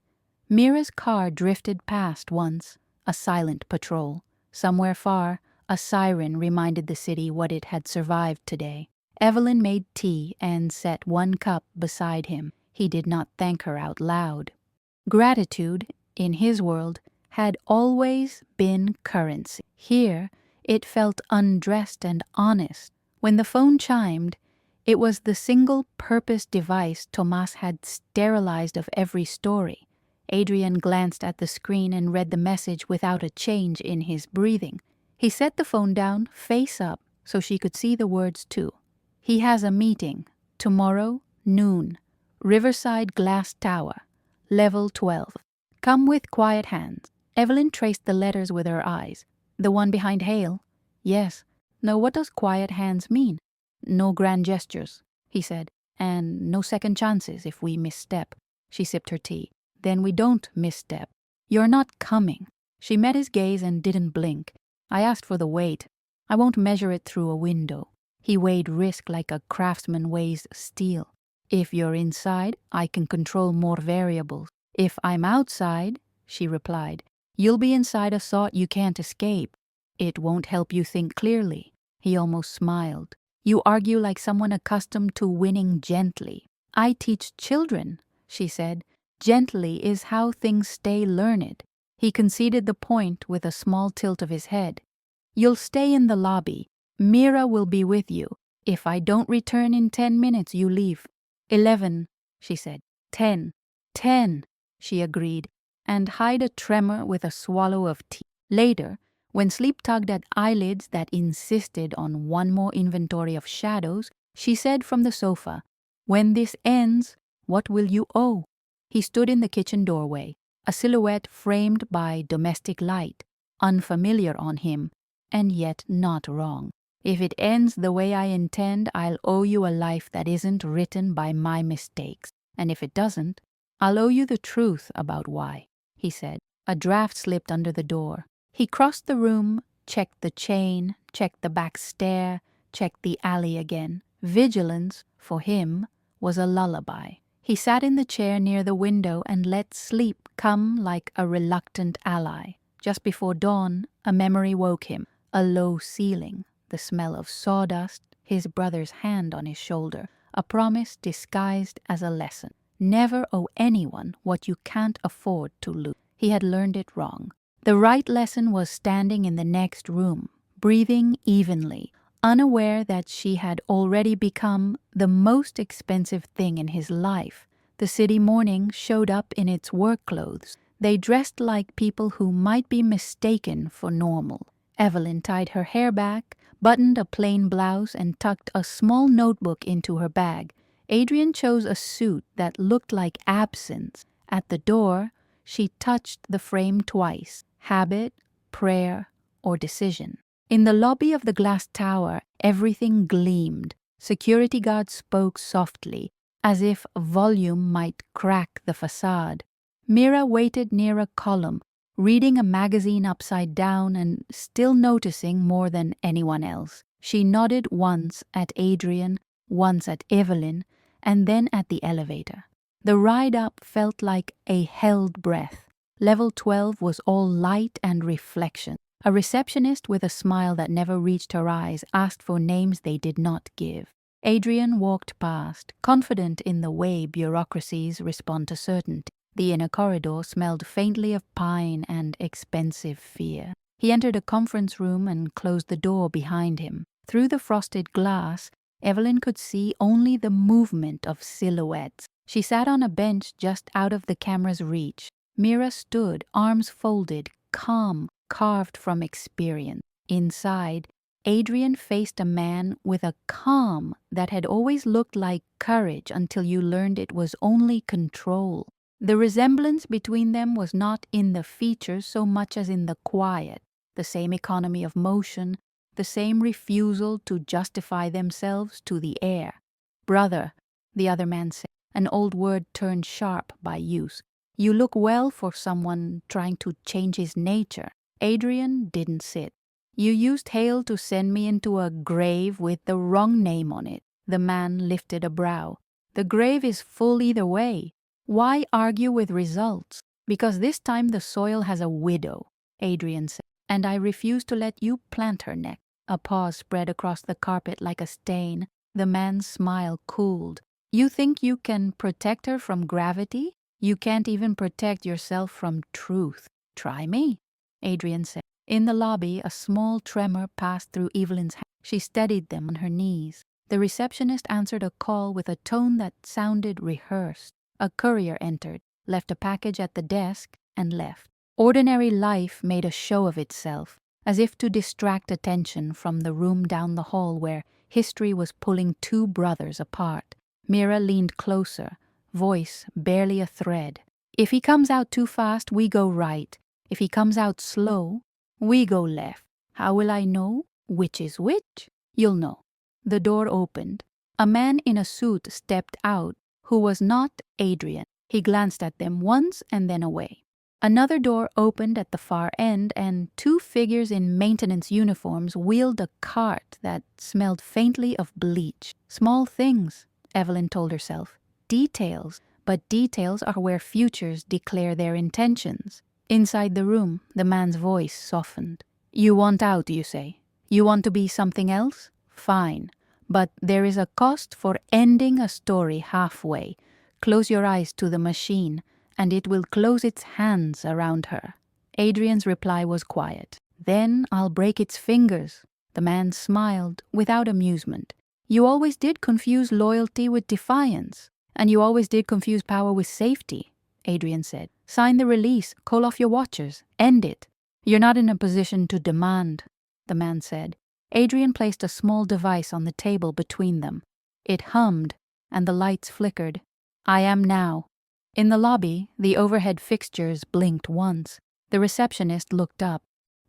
Mira's car drifted past once, a silent patrol. Somewhere far, a siren reminded the city what it had survived today. Evelyn made tea and set one cup beside him. He did not thank her out loud. Gratitude, in his world, had always been currency. Here, it felt undressed and honest. When the phone chimed, it was the single-purpose device Tomas had sterilized of every story. Adrian glanced at the screen and read the message without a change in his breathing. He set the phone down, face up, so she could see the words too. He has a meeting. Tomorrow, noon. Riverside Glass Tower, Level 12. Come with quiet hands. Evelyn traced the letters with her eyes. The one behind Hale? Yes. No, what does quiet hands mean? No grand gestures, he said, and no second chances if we misstep. She sipped her tea. Then we don't misstep. You're not coming. She met his gaze and didn't blink. I asked for the weight. I won't measure it through a window. He weighed risk like a craftsman weighs steel. If you're inside, I can control more variables. If I'm outside, she replied, you'll be inside a thought you can't escape. It won't help you think clearly. He almost smiled. You argue like someone accustomed to winning gently. I teach children, she said. Gently is how things stay learned. He conceded the point with a small tilt of his head. You'll stay in the lobby. Mira will be with you. If I don't return in 10 minutes, you leave. 11, she said. 10. 10, she agreed, and hide a tremor with a swallow of tea. Later, when sleep tugged at eyelids that insisted on one more inventory of shadows, she said from the sofa, when this ends, what will you owe? He stood in the kitchen doorway, a silhouette framed by domestic light, unfamiliar on him, and yet not wrong. If it ends the way I intend, I'll owe you a life that isn't written by my mistakes. And if it doesn't, I'll owe you the truth about why, he said. A draft slipped under the door. He crossed the room, checked the chain, checked the back stair, checked the alley again. Vigilance, for him, was a lullaby. He sat in the chair near the window and let sleep come like a reluctant ally. Just before dawn, a memory woke him. A low ceiling, the smell of sawdust, his brother's hand on his shoulder, a promise disguised as a lesson. Never owe anyone what you can't afford to lose. He had learned it wrong. The right lesson was standing in the next room, breathing evenly, unaware that she had already become the most expensive thing in his life. The city morning showed up in its work clothes. They dressed like people who might be mistaken for normal. Evelyn tied her hair back, buttoned a plain blouse, and tucked a small notebook into her bag. Adrian chose a suit that looked like absence. At the door, she touched the frame twice. Habit, prayer, or decision. In the lobby of the glass tower, everything gleamed. Security guards spoke softly, as if volume might crack the facade. Mira waited near a column, reading a magazine upside down and still noticing more than anyone else. She nodded once at Adrian, once at Evelyn, and then at the elevator. The ride up felt like a held breath. Level 12 was all light and reflection. A receptionist with a smile that never reached her eyes asked for names they did not give. Adrian walked past, confident in the way bureaucracies respond to certainty. The inner corridor smelled faintly of pine and expensive fear. He entered a conference room and closed the door behind him. Through the frosted glass, Evelyn could see only the movement of silhouettes. She sat on a bench just out of the camera's reach. Mira stood, arms folded, calm, carved from experience. Inside, Adrian faced a man with a calm that had always looked like courage until you learned it was only control. The resemblance between them was not in the features so much as in the quiet, the same economy of motion, the same refusal to justify themselves to the air. Brother, the other man said, an old word turned sharp by use. You look well for someone trying to change his nature. Adrian didn't sit. You used Hale to send me into a grave with the wrong name on it. The man lifted a brow. The grave is full either way. Why argue with results? Because this time the soil has a widow, Adrian said, and I refuse to let you plant her neck. A pause spread across the carpet like a stain. The man's smile cooled. You think you can protect her from gravity? You can't even protect yourself from truth. Try me, Adrian said. In the lobby, a small tremor passed through Evelyn's hand. She steadied them on her knees. The receptionist answered a call with a tone that sounded rehearsed. A courier entered, left a package at the desk, and left. Ordinary life made a show of itself, as if to distract attention from the room down the hall where history was pulling two brothers apart. Mira leaned closer, voice barely a thread. If he comes out too fast, we go right. If he comes out slow, we go left. How will I know which is which? You'll know. The door opened. A man in a suit stepped out, who was not Adrian. He glanced at them once and then away. Another door opened at the far end, and two figures in maintenance uniforms wheeled a cart that smelled faintly of bleach. Small things, Evelyn told herself. Details, but details are where futures declare their intentions. Inside the room, the man's voice softened. You want out, you say? You want to be something else? Fine. But there is a cost for ending a story halfway. Close your eyes to the machine, and it will close its hands around her. Adrian's reply was quiet. Then I'll break its fingers. The man smiled without amusement. You always did confuse loyalty with defiance, and you always did confuse power with safety, Adrian said. Sign the release, call off your watchers, end it. You're not in a position to demand, the man said. Adrian placed a small device on the table between them. It hummed, and the lights flickered. I am now. In the lobby, the overhead fixtures blinked once. The receptionist looked up.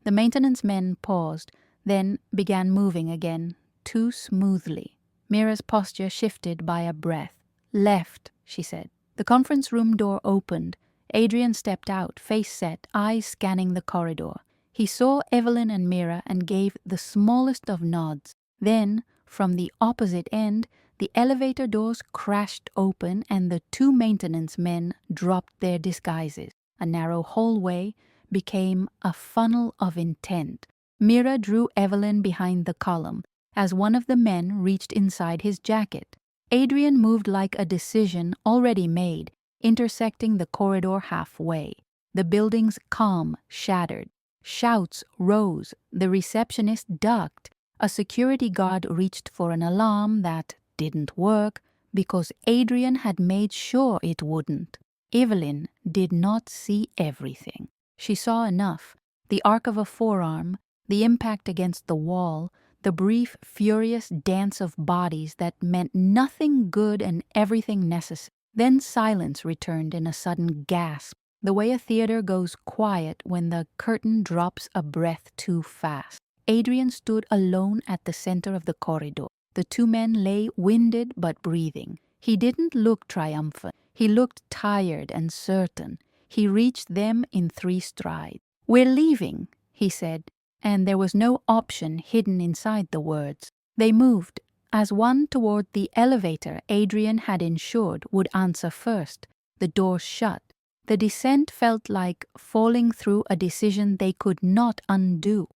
The maintenance men paused, then began moving again, too smoothly. Mira's posture shifted by a breath. Left, she said. The conference room door opened. Adrian stepped out, face set, eyes scanning the corridor. He saw Evelyn and Mira and gave the smallest of nods. Then, from the opposite end, the elevator doors crashed open and the two maintenance men dropped their disguises. A narrow hallway became a funnel of intent. Mira drew Evelyn behind the column as one of the men reached inside his jacket. Adrian moved like a decision already made, intersecting the corridor halfway. The building's calm shattered. Shouts rose. The receptionist ducked. A security guard reached for an alarm that didn't work because Adrian had made sure it wouldn't. Evelyn did not see everything. She saw enough. The arc of a forearm, the impact against the wall, the brief, furious dance of bodies that meant nothing good and everything necessary. Then silence returned in a sudden gasp, the way a theater goes quiet when the curtain drops a breath too fast. Adrian stood alone at the center of the corridor. The two men lay winded but breathing. He didn't look triumphant. He looked tired and certain. He reached them in 3 strides. We're leaving, he said, and there was no option hidden inside the words. They moved, as one toward the elevator Adrian had ensured would answer first. The door shut. The descent felt like falling through a decision they could not undo.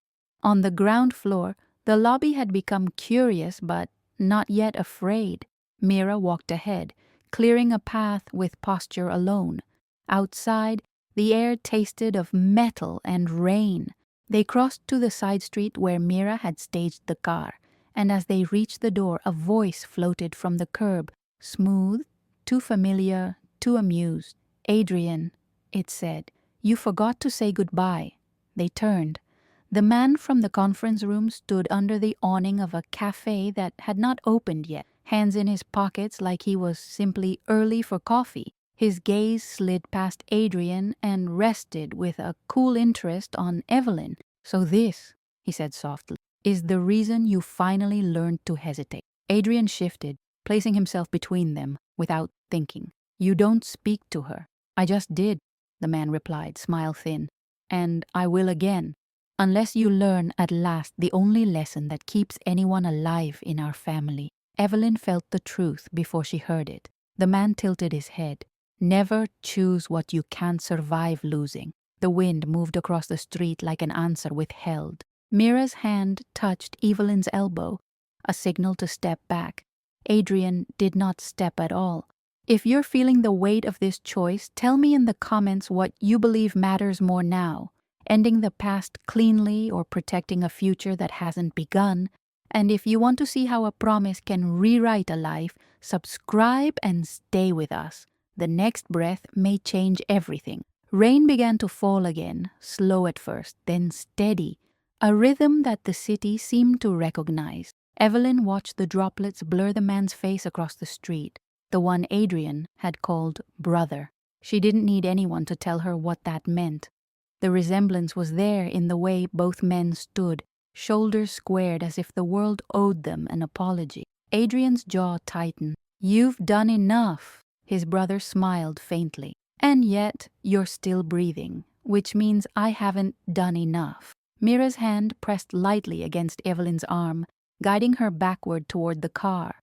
On the ground floor, the lobby had become curious but not yet afraid. Mira walked ahead, clearing a path with posture alone. Outside, the air tasted of metal and rain. They crossed to the side street where Mira had staged the car, and as they reached the door, a voice floated from the curb, smooth, too familiar, too amused. Adrian, it said, you forgot to say goodbye. They turned. The man from the conference room stood under the awning of a cafe that had not opened yet, hands in his pockets like he was simply early for coffee. His gaze slid past Adrian and rested with a cool interest on Evelyn. So this, he said softly, is the reason you finally learned to hesitate. Adrian shifted, placing himself between them without thinking. You don't speak to her. I just did, the man replied, smile thin. And I will again. Unless you learn at last the only lesson that keeps anyone alive in our family. Evelyn felt the truth before she heard it. The man tilted his head. Never choose what you can't survive losing. The wind moved across the street like an answer withheld. Mira's hand touched Evelyn's elbow, a signal to step back. Adrian did not step at all. If you're feeling the weight of this choice, tell me in the comments what you believe matters more now. Ending the past cleanly or protecting a future that hasn't begun. And if you want to see how a promise can rewrite a life, subscribe and stay with us. The next breath may change everything. Rain began to fall again, slow at first, then steady, a rhythm that the city seemed to recognize. Evelyn watched the droplets blur the man's face across the street. the one Adrian had called brother. She didn't need anyone to tell her what that meant. The resemblance was there in the way both men stood, shoulders squared as if the world owed them an apology. Adrian's jaw tightened. "You've done enough," his brother smiled faintly. "And yet you're still breathing, which means I haven't done enough." Mira's hand pressed lightly against Evelyn's arm, guiding her backward toward the car.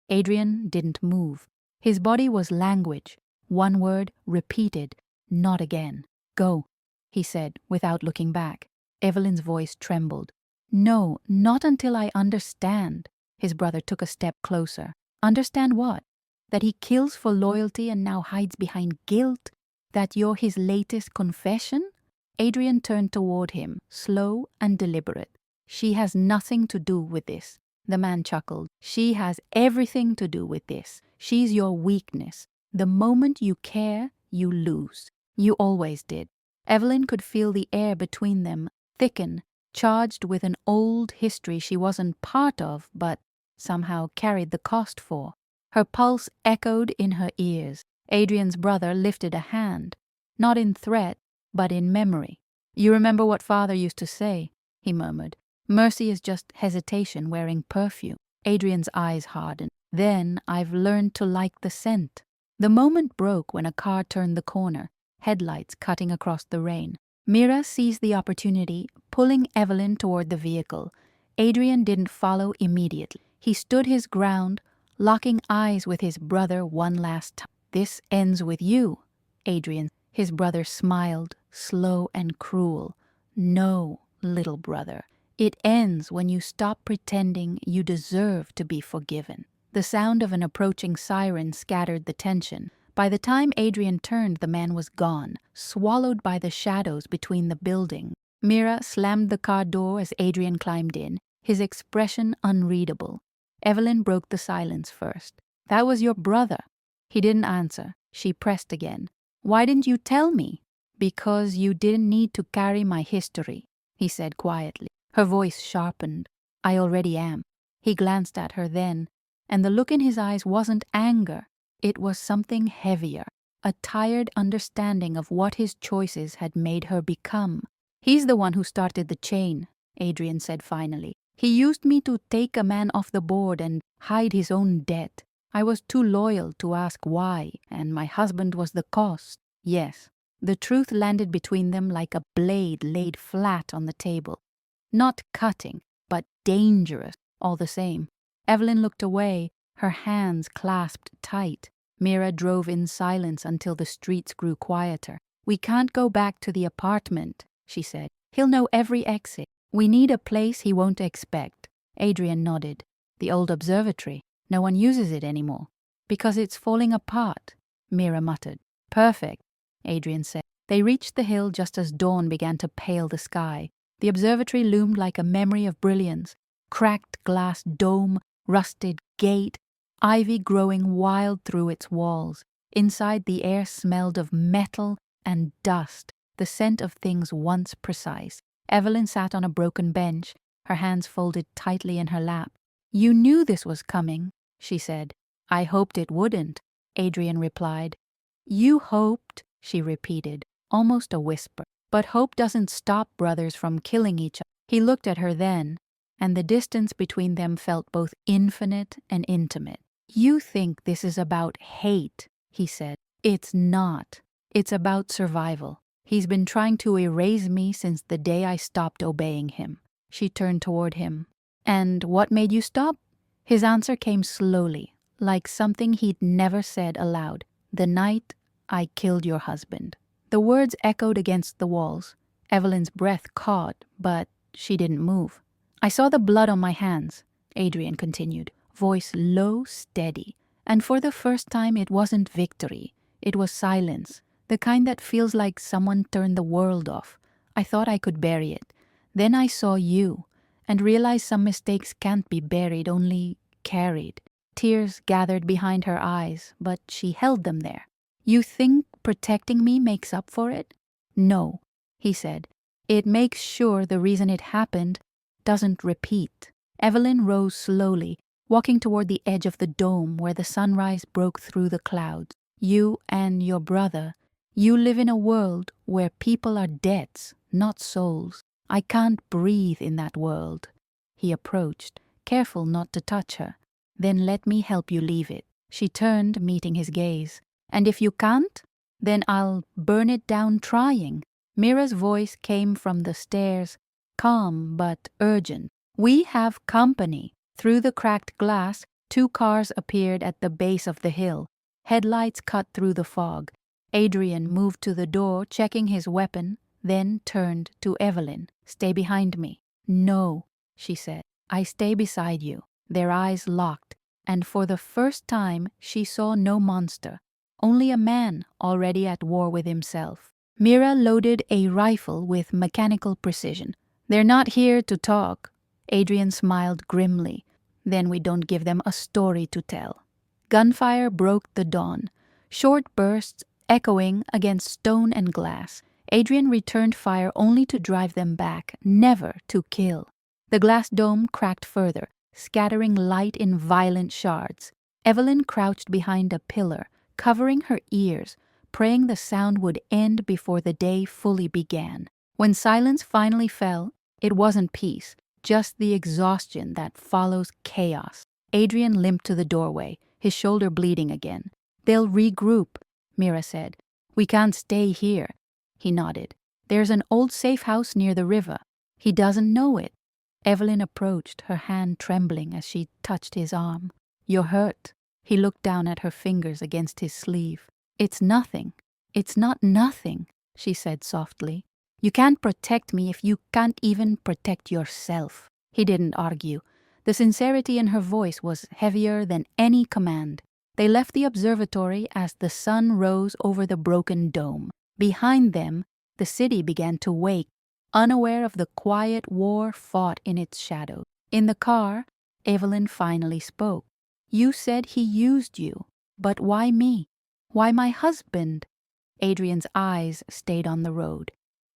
Adrian didn't move. His body was language, one word repeated, "Not again." "Go," he said without looking back. Evelyn's voice trembled. "No, not until I understand." His brother took a step closer. "Understand what? That he kills for loyalty and now hides behind guilt? That you're his latest confession?" Adrian turned toward him, slow and deliberate. "She has nothing to do with this." The man chuckled. "She has everything to do with this. She's your weakness. The moment you care, you lose. You always did." Evelyn could feel the air between them thicken, charged with an old history she wasn't part of but somehow carried the cost for. Her pulse echoed in her ears. Adrian's brother lifted a hand, not in threat, but in memory. "You remember what father used to say," he murmured. "Mercy is just hesitation wearing perfume." Adrian's eyes hardened. "Then I've learned to like the scent." The moment broke when a car turned the corner, headlights cutting across the rain. Mira seized the opportunity, pulling Evelyn toward the vehicle. Adrian didn't follow immediately. He stood his ground, locking eyes with his brother one last time. "This ends with you," Adrian. His brother smiled, slow and cruel. "No, little brother. It ends when you stop pretending you deserve to be forgiven." The sound of an approaching siren scattered the tension. By the time Adrian turned, the man was gone, swallowed by the shadows between the buildings. Mira slammed the car door as Adrian climbed in, his expression unreadable. Evelyn broke the silence first. "That was your brother." He didn't answer. She pressed again. "Why didn't you tell me?" "Because you didn't need to carry my history," he said quietly. Her voice sharpened. "I already am." He glanced at her then, and the look in his eyes wasn't anger. It was something heavier, a tired understanding of what his choices had made her become. "He's the one who started the chain," Adrian said finally. "He used me to take a man off the board and hide his own debt. I was too loyal to ask why, and my husband was the cost." Yes, the truth landed between them like a blade laid flat on the table. Not cutting, but dangerous, all the same. Evelyn looked away, her hands clasped tight. Mira drove in silence until the streets grew quieter. "We can't go back to the apartment," she said. "He'll know every exit. We need a place he won't expect." Adrian nodded. "The old observatory. No one uses it anymore." "Because it's falling apart," Mira muttered. "Perfect," Adrian said. They reached the hill just as dawn began to pale the sky. The observatory loomed like a memory of brilliance. Cracked glass dome, rusted gate, ivy growing wild through its walls. Inside, the air smelled of metal and dust, the scent of things once precise. Evelyn sat on a broken bench, her hands folded tightly in her lap. "You knew this was coming," she said. "I hoped it wouldn't," Adrian replied. "You hoped," she repeated, almost a whisper. "But hope doesn't stop brothers from killing each other." He looked at her then, and the distance between them felt both infinite and intimate. "You think this is about hate," he said. "It's not. It's about survival. He's been trying to erase me since the day I stopped obeying him." She turned toward him. "And what made you stop?" His answer came slowly, like something he'd never said aloud. "The night I killed your husband." The words echoed against the walls. Evelyn's breath caught, but she didn't move. "I saw the blood on my hands," Adrian continued, voice low, steady. "And for the first time it wasn't victory. It was silence, the kind that feels like someone turned the world off. I thought I could bury it. Then I saw you, and realized some mistakes can't be buried, only carried." Tears gathered behind her eyes, but she held them there. "You think protecting me makes up for it?" "No," he said. "It makes sure the reason it happened doesn't repeat." Evelyn rose slowly, walking toward the edge of the dome where the sunrise broke through the clouds. You and your brother, you live in a world where people are debts, not souls. I can't breathe in that world. He approached, careful not to touch her. Then let me help you leave it. She turned, meeting his gaze. And if you can't, then I'll burn it down trying. Mira's voice came from the stairs, calm but urgent. We have company. Through the cracked glass, 2 cars appeared at the base of the hill. Headlights cut through the fog. Adrian moved to the door, checking his weapon, then turned to Evelyn. Stay behind me. No, she said. I stay beside you. Their eyes locked, and for the first time she saw no monster, only a man already at war with himself. Mira loaded a rifle with mechanical precision. They're not here to talk. Adrian smiled grimly. Then we don't give them a story to tell. Gunfire broke the dawn, short bursts echoing against stone and glass. Adrian returned fire only to drive them back, never to kill. The glass dome cracked further, scattering light in violent shards. Evelyn crouched behind a pillar, covering her ears, praying the sound would end before the day fully began. When silence finally fell, it wasn't peace, just the exhaustion that follows chaos. Adrian limped to the doorway, his shoulder bleeding again. They'll regroup, Mira said. We can't stay here. He nodded. There's an old safe house near the river. He doesn't know it. Evelyn approached, her hand trembling as she touched his arm. You're hurt. He looked down at her fingers against his sleeve. It's nothing. It's not nothing, she said softly. You can't protect me if you can't even protect yourself. He didn't argue. The sincerity in her voice was heavier than any command. They left the observatory as the sun rose over the broken dome. Behind them, the city began to wake, unaware of the quiet war fought in its shadows. In the car, Evelyn finally spoke. You said he used you, but why me? Why my husband? Adrian's eyes stayed on the road.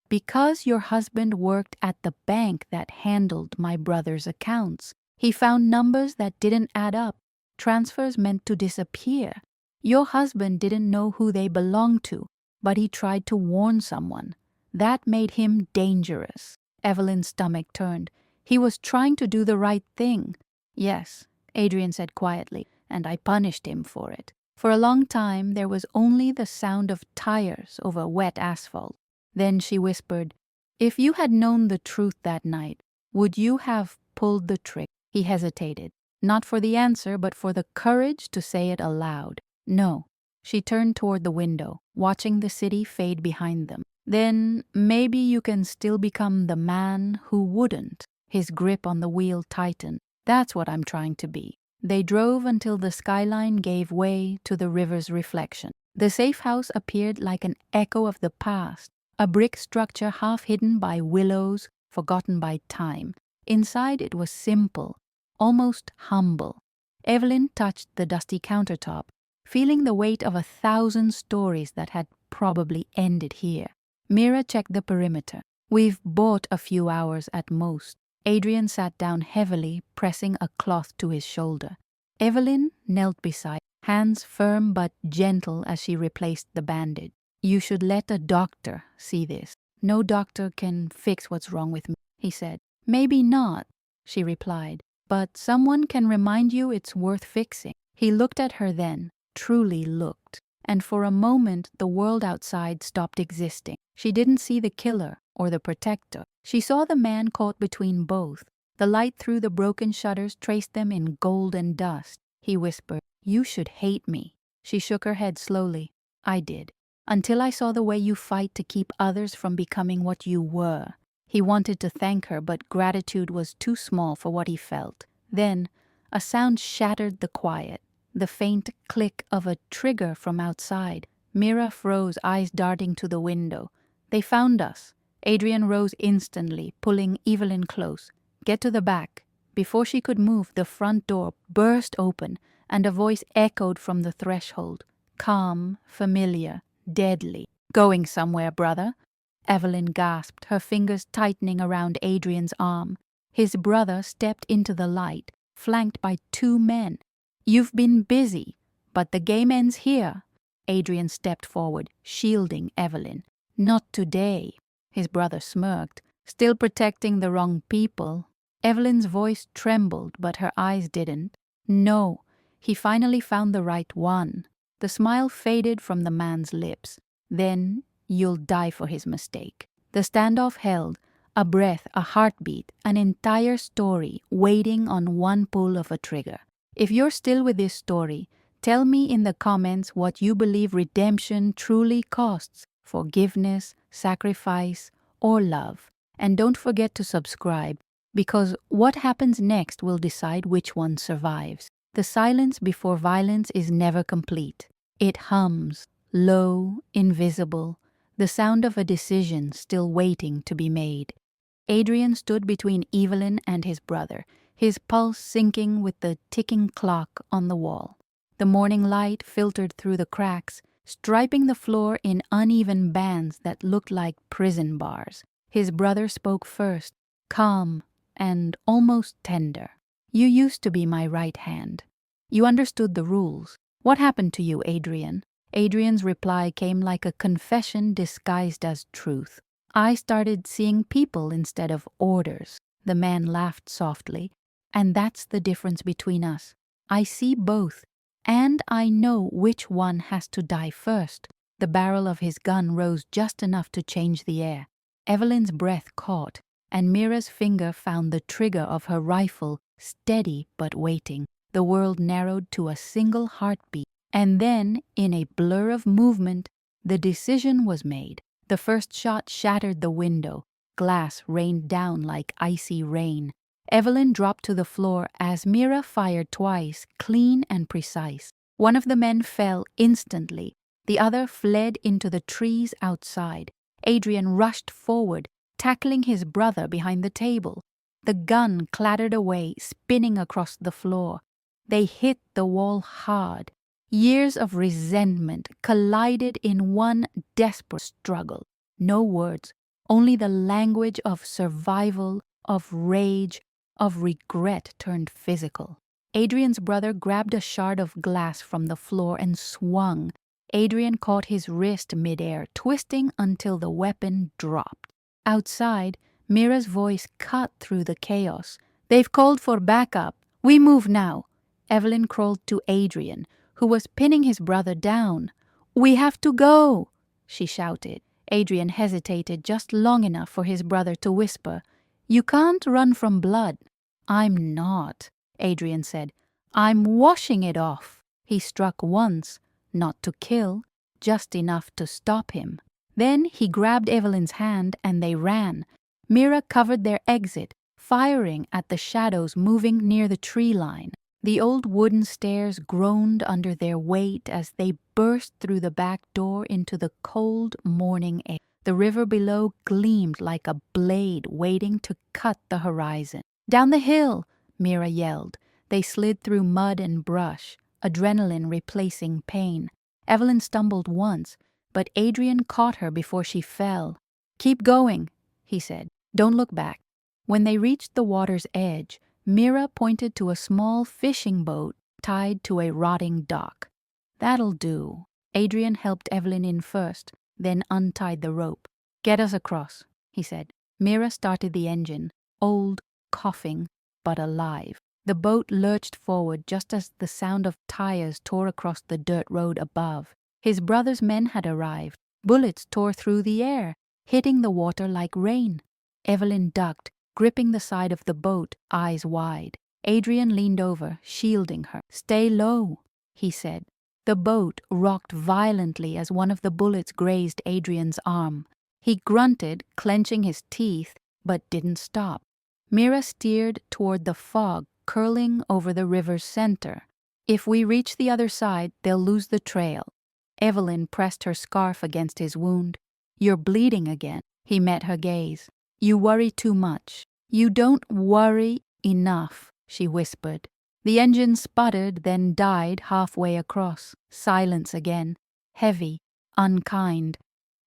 Because your husband worked at the bank that handled my brother's accounts. He found numbers that didn't add up, transfers meant to disappear. Your husband didn't know who they belonged to, but he tried to warn someone. That made him dangerous. Evelyn's stomach turned. He was trying to do the right thing. Yes, Adrian said quietly, and I punished him for it. For a long time there was only the sound of tires over wet asphalt. Then she whispered, If you had known the truth that night, would you have pulled the trick? He hesitated, not for the answer, but for the courage to say it aloud. No. She turned toward the window, watching the city fade behind them. Then maybe you can still become the man who wouldn't. His grip on the wheel tightened. That's what I'm trying to be. They drove until the skyline gave way to the river's reflection. The safe house appeared like an echo of the past, a brick structure half hidden by willows, forgotten by time. Inside it was simple, almost humble. Evelyn touched the dusty countertop, feeling the weight of 1,000 stories that had probably ended here. Mira checked the perimeter. We've bought a few hours at most. Adrian sat down heavily, pressing a cloth to his shoulder. Evelyn knelt beside, hands firm but gentle as she replaced the bandage. You should let a doctor see this. No doctor can fix what's wrong with me, he said. Maybe not, she replied, but someone can remind you it's worth fixing. He looked at her then, truly looked, and for a moment the world outside stopped existing. She didn't see the killer or the protector. She saw the man caught between both. The light through the broken shutters traced them in gold and dust. He whispered, You should hate me. She shook her head slowly. I did. Until I saw the way you fight to keep others from becoming what you were. He wanted to thank her, but gratitude was too small for what he felt. Then, a sound shattered the quiet. The faint click of a trigger from outside. Mira froze, eyes darting to the window. They found us. Adrian rose instantly, pulling Evelyn close. Get to the back. Before she could move, the front door burst open, and a voice echoed from the threshold. Calm, familiar, deadly. Going somewhere, brother? Evelyn gasped, her fingers tightening around Adrian's arm. His brother stepped into the light, flanked by 2 men. "You've been busy, but the game ends here." Adrian stepped forward, shielding Evelyn. "Not today." His brother smirked, "Still protecting the wrong people." Evelyn's voice trembled, but her eyes didn't. "No." He finally found the right one. The smile faded from the man's lips. "Then you'll die for his mistake." The standoff held, a breath, a heartbeat, an entire story waiting on one pull of a trigger. If you're still with this story, tell me in the comments what you believe redemption truly costs: forgiveness, sacrifice, or love. And don't forget to subscribe, because what happens next will decide which one survives. The silence before violence is never complete. It hums, low, invisible, the sound of a decision still waiting to be made. Adrian stood between Evelyn and his brother, his pulse sinking with the ticking clock on the wall. The morning light filtered through the cracks, striping the floor in uneven bands that looked like prison bars. His brother spoke first, calm and almost tender. "You used to be my right hand. You understood the rules. What happened to you, Adrian?" Adrian's reply came like a confession disguised as truth. "I started seeing people instead of orders." The man laughed softly. "And that's the difference between us. I see both, and I know which one has to die first." The barrel of his gun rose just enough to change the air. Evelyn's breath caught, and Mira's finger found the trigger of her rifle, steady but waiting. The world narrowed to a single heartbeat. And then, in a blur of movement, the decision was made. The first shot shattered the window. Glass rained down like icy rain. Evelyn dropped to the floor as Mira fired twice, clean and precise. One of the men fell instantly. The other fled into the trees outside. Adrian rushed forward, tackling his brother behind the table. The gun clattered away, spinning across the floor. They hit the wall hard. Years of resentment collided in one desperate struggle. No words, only the language of survival, of rage, of regret turned physical. Adrian's brother grabbed a shard of glass from the floor and swung. Adrian caught his wrist midair, twisting until the weapon dropped. Outside, Mira's voice cut through the chaos. "They've called for backup. We move now." Evelyn crawled to Adrian, who was pinning his brother down. "We have to go," she shouted. Adrian hesitated just long enough for his brother to whisper, "You can't run from blood." "I'm not," Adrian said. "I'm washing it off." He struck once, not to kill, just enough to stop him. Then he grabbed Evelyn's hand and they ran. Mira covered their exit, firing at the shadows moving near the tree line. The old wooden stairs groaned under their weight as they burst through the back door into the cold morning air. The river below gleamed like a blade waiting to cut the horizon. "Down the hill!" Mira yelled. They slid through mud and brush, adrenaline replacing pain. Evelyn stumbled once, but Adrian caught her before she fell. "Keep going," he said. "Don't look back." When they reached the water's edge, Mira pointed to a small fishing boat tied to a rotting dock. "That'll do." Adrian helped Evelyn in first, then untied the rope. "Get us across," he said. Mira started the engine, old, coughing, but alive. The boat lurched forward just as the sound of tires tore across the dirt road above. His brother's men had arrived. Bullets tore through the air, hitting the water like rain. Evelyn ducked, gripping the side of the boat, eyes wide. Adrian leaned over, shielding her. "Stay low," he said. The boat rocked violently as one of the bullets grazed Adrian's arm. He grunted, clenching his teeth, but didn't stop. Mira steered toward the fog curling over the river's center. "If we reach the other side, they'll lose the trail." Evelyn pressed her scarf against his wound. "You're bleeding again." He met her gaze. "You worry too much." "You don't worry enough," she whispered. The engine sputtered, then died halfway across. Silence again, heavy, unkind.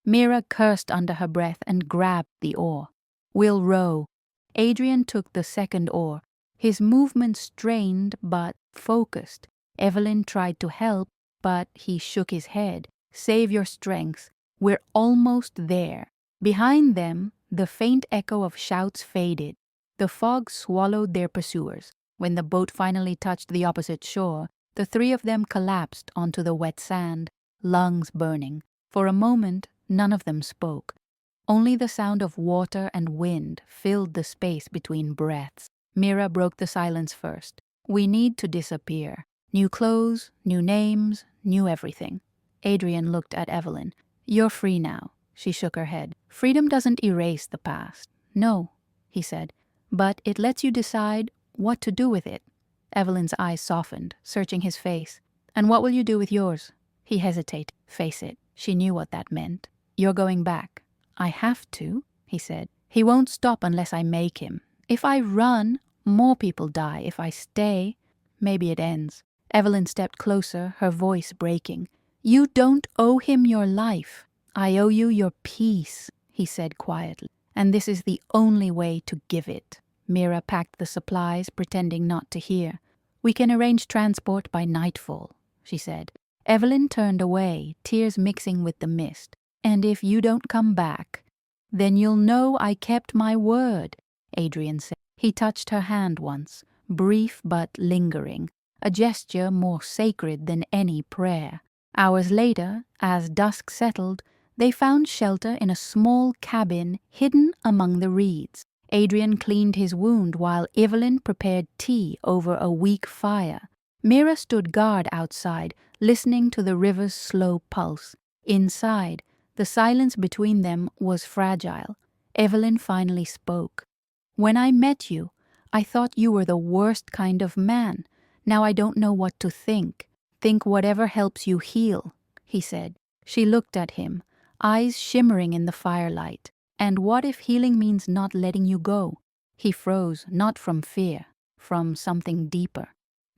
Mira cursed under her breath and grabbed the oar. "We'll row." Adrian took the second oar. His movements strained but focused. Evelyn tried to help, but he shook his head. Save your strength. We're almost there. Behind them, the faint echo of shouts faded. The fog swallowed their pursuers. When the boat finally touched the opposite shore, the three of them collapsed onto the wet sand, lungs burning. For a moment, none of them spoke. Only the sound of water and wind filled the space between breaths. Mira broke the silence first. We need to disappear. New clothes, new names, new everything. Adrian looked at Evelyn. You're free now. She shook her head. Freedom doesn't erase the past. No, he said, but it lets you decide what to do with it. Evelyn's eyes softened, searching his face. And what will you do with yours? He hesitated. Face it. She knew what that meant. You're going back. I have to, he said. He won't stop unless I make him. If I run, more people die. If I stay, maybe it ends. Evelyn stepped closer, her voice breaking. You don't owe him your life. I owe you your peace, he said quietly. And this is the only way to give it. Mira packed the supplies, pretending not to hear. We can arrange transport by nightfall, she said. Evelyn turned away, tears mixing with the mist. And if you don't come back, then you'll know I kept my word, Adrian said. He touched her hand once, brief but lingering, a gesture more sacred than any prayer. Hours later, as dusk settled, they found shelter in a small cabin hidden among the reeds. Adrian cleaned his wound while Evelyn prepared tea over a weak fire. Mira stood guard outside, listening to the river's slow pulse. Inside, the silence between them was fragile. Evelyn finally spoke. When I met you, I thought you were the worst kind of man. Now I don't know what to think. Think whatever helps you heal, he said. She looked at him, eyes shimmering in the firelight. And what if healing means not letting you go? He froze, not from fear, from something deeper.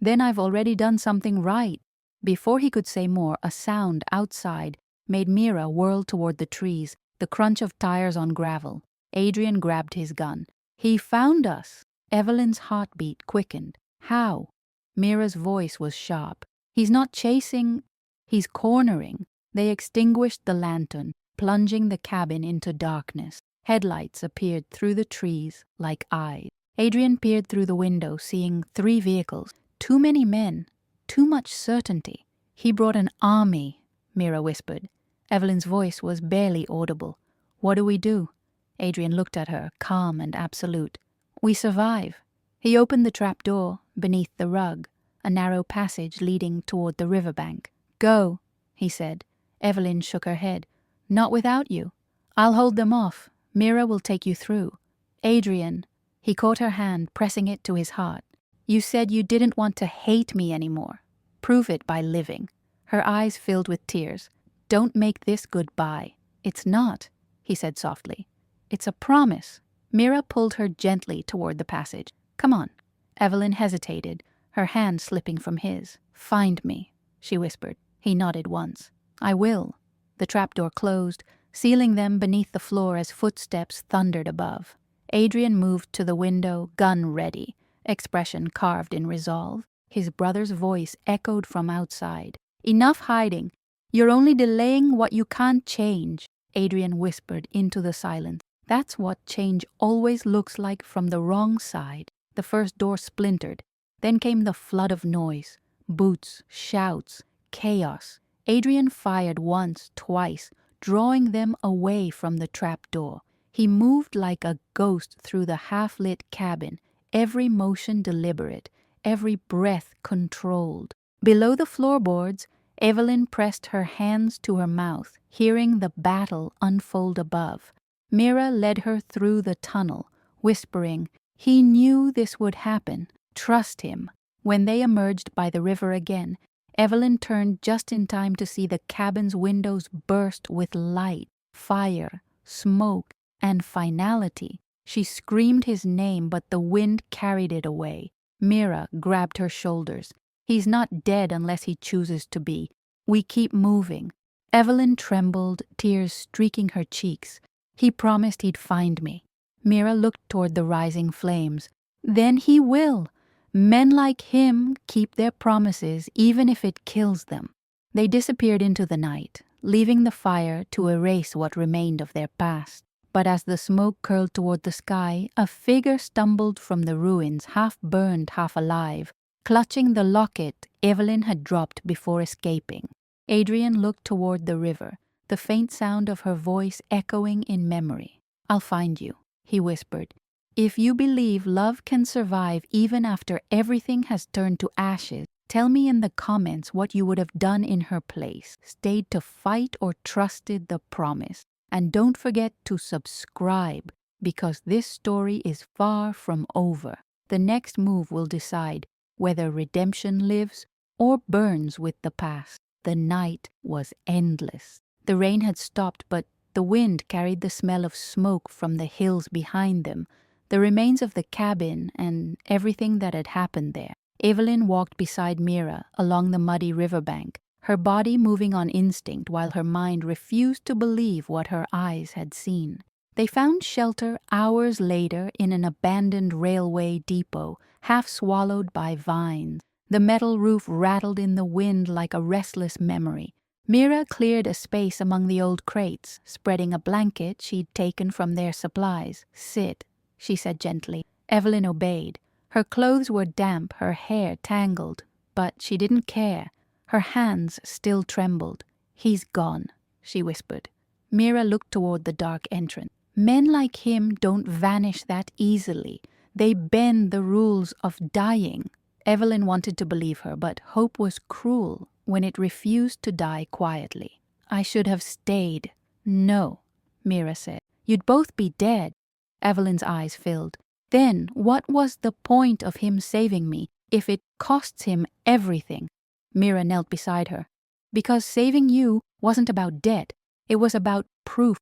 Then I've already done something right. Before he could say more, a sound outside made Mira whirl toward the trees, the crunch of tires on gravel. Adrian grabbed his gun. He found us. Evelyn's heartbeat quickened. How? Mira's voice was sharp. He's not chasing, he's cornering. They extinguished the lantern, plunging the cabin into darkness. Headlights appeared through the trees like eyes. Adrian peered through the window, seeing 3 vehicles. Too many men, too much certainty. He brought an army, Mira whispered. Evelyn's voice was barely audible. What do we do? Adrian looked at her, calm and absolute. We survive. He opened the trap door beneath the rug, a narrow passage leading toward the riverbank. Go, he said. Evelyn shook her head. Not without you. I'll hold them off. Mira will take you through. Adrian, he caught her hand, pressing it to his heart. You said you didn't want to hate me anymore. Prove it by living. Her eyes filled with tears. Don't make this goodbye. It's not, he said softly. It's a promise. Mira pulled her gently toward the passage. Come on. Evelyn hesitated, her hand slipping from his. Find me, she whispered. He nodded once. I will. The trapdoor closed, sealing them beneath the floor as footsteps thundered above. Adrian moved to the window, gun ready, expression carved in resolve. His brother's voice echoed from outside. Enough hiding. You're only delaying what you can't change, Adrian whispered into the silence. That's what change always looks like from the wrong side. The first door splintered. Then came the flood of noise. Boots, shouts, chaos. Adrian fired once, twice, drawing them away from the trapdoor. He moved like a ghost through the half-lit cabin, every motion deliberate, every breath controlled. Below the floorboards, Evelyn pressed her hands to her mouth, hearing the battle unfold above. Mira led her through the tunnel, whispering, he knew this would happen. Trust him. When they emerged by the river again, Evelyn turned just in time to see the cabin's windows burst with light, fire, smoke, and finality. She screamed his name, but the wind carried it away. Mira grabbed her shoulders. He's not dead unless he chooses to be. We keep moving. Evelyn trembled, tears streaking her cheeks. He promised he'd find me. Mira looked toward the rising flames. Then he will. Men like him keep their promises even if it kills them. They disappeared into the night, leaving the fire to erase what remained of their past. But as the smoke curled toward the sky, a figure stumbled from the ruins, half burned, half alive, clutching the locket Evelyn had dropped before escaping. Adrian looked toward the river, the faint sound of her voice echoing in memory. "I'll find you," he whispered. "If you believe love can survive even after everything has turned to ashes, tell me in the comments what you would have done in her place. Stayed to fight or trusted the promise? And don't forget to subscribe, because this story is far from over. The next move will decide whether redemption lives or burns with the past." The night was endless. The rain had stopped, but the wind carried the smell of smoke from the hills behind them, the remains of the cabin and everything that had happened there. Evelyn walked beside Mira along the muddy riverbank, her body moving on instinct while her mind refused to believe what her eyes had seen. They found shelter hours later in an abandoned railway depot, half swallowed by vines. The metal roof rattled in the wind like a restless memory. Mira cleared a space among the old crates, spreading a blanket she'd taken from their supplies. "Sit," she said gently. Evelyn obeyed. Her clothes were damp, her hair tangled, but she didn't care. Her hands still trembled. "He's gone," she whispered. Mira looked toward the dark entrance. "Men like him don't vanish that easily. They bend the rules of dying." Evelyn wanted to believe her, but hope was cruel when it refused to die quietly. "I should have stayed." "No," Mira said. "You'd both be dead." Evelyn's eyes filled. "Then what was the point of him saving me if it costs him everything?" Mira knelt beside her. "Because saving you wasn't about debt. It was about proof.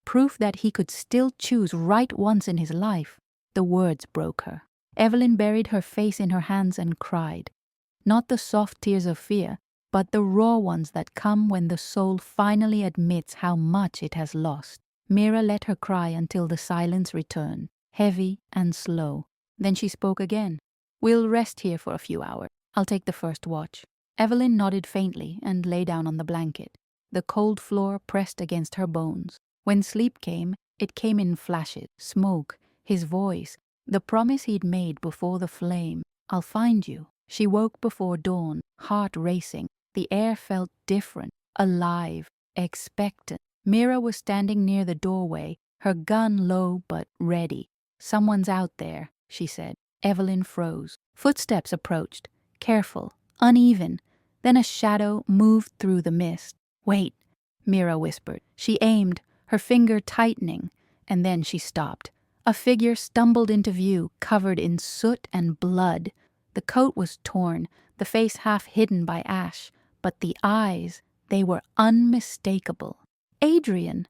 Proof that he could still choose right once in his life." The words broke her. Evelyn buried her face in her hands and cried. Not the soft tears of fear, but the raw ones that come when the soul finally admits how much it has lost. Mira let her cry until the silence returned, heavy and slow. Then she spoke again. "We'll rest here for a few hours. I'll take the first watch." Evelyn nodded faintly and lay down on the blanket. The cold floor pressed against her bones. When sleep came, it came in flashes, smoke, his voice, the promise he'd made before the flame. "I'll find you." She woke before dawn, heart racing. The air felt different, alive, expectant. Mira was standing near the doorway, her gun low but ready. "Someone's out there," she said. Evelyn froze. Footsteps approached, careful, uneven. Then a shadow moved through the mist. "Wait," Mira whispered. She aimed, her finger tightening, and then she stopped. A figure stumbled into view, covered in soot and blood. The coat was torn, the face half hidden by ash, but the eyes, they were unmistakable. "Adrian,"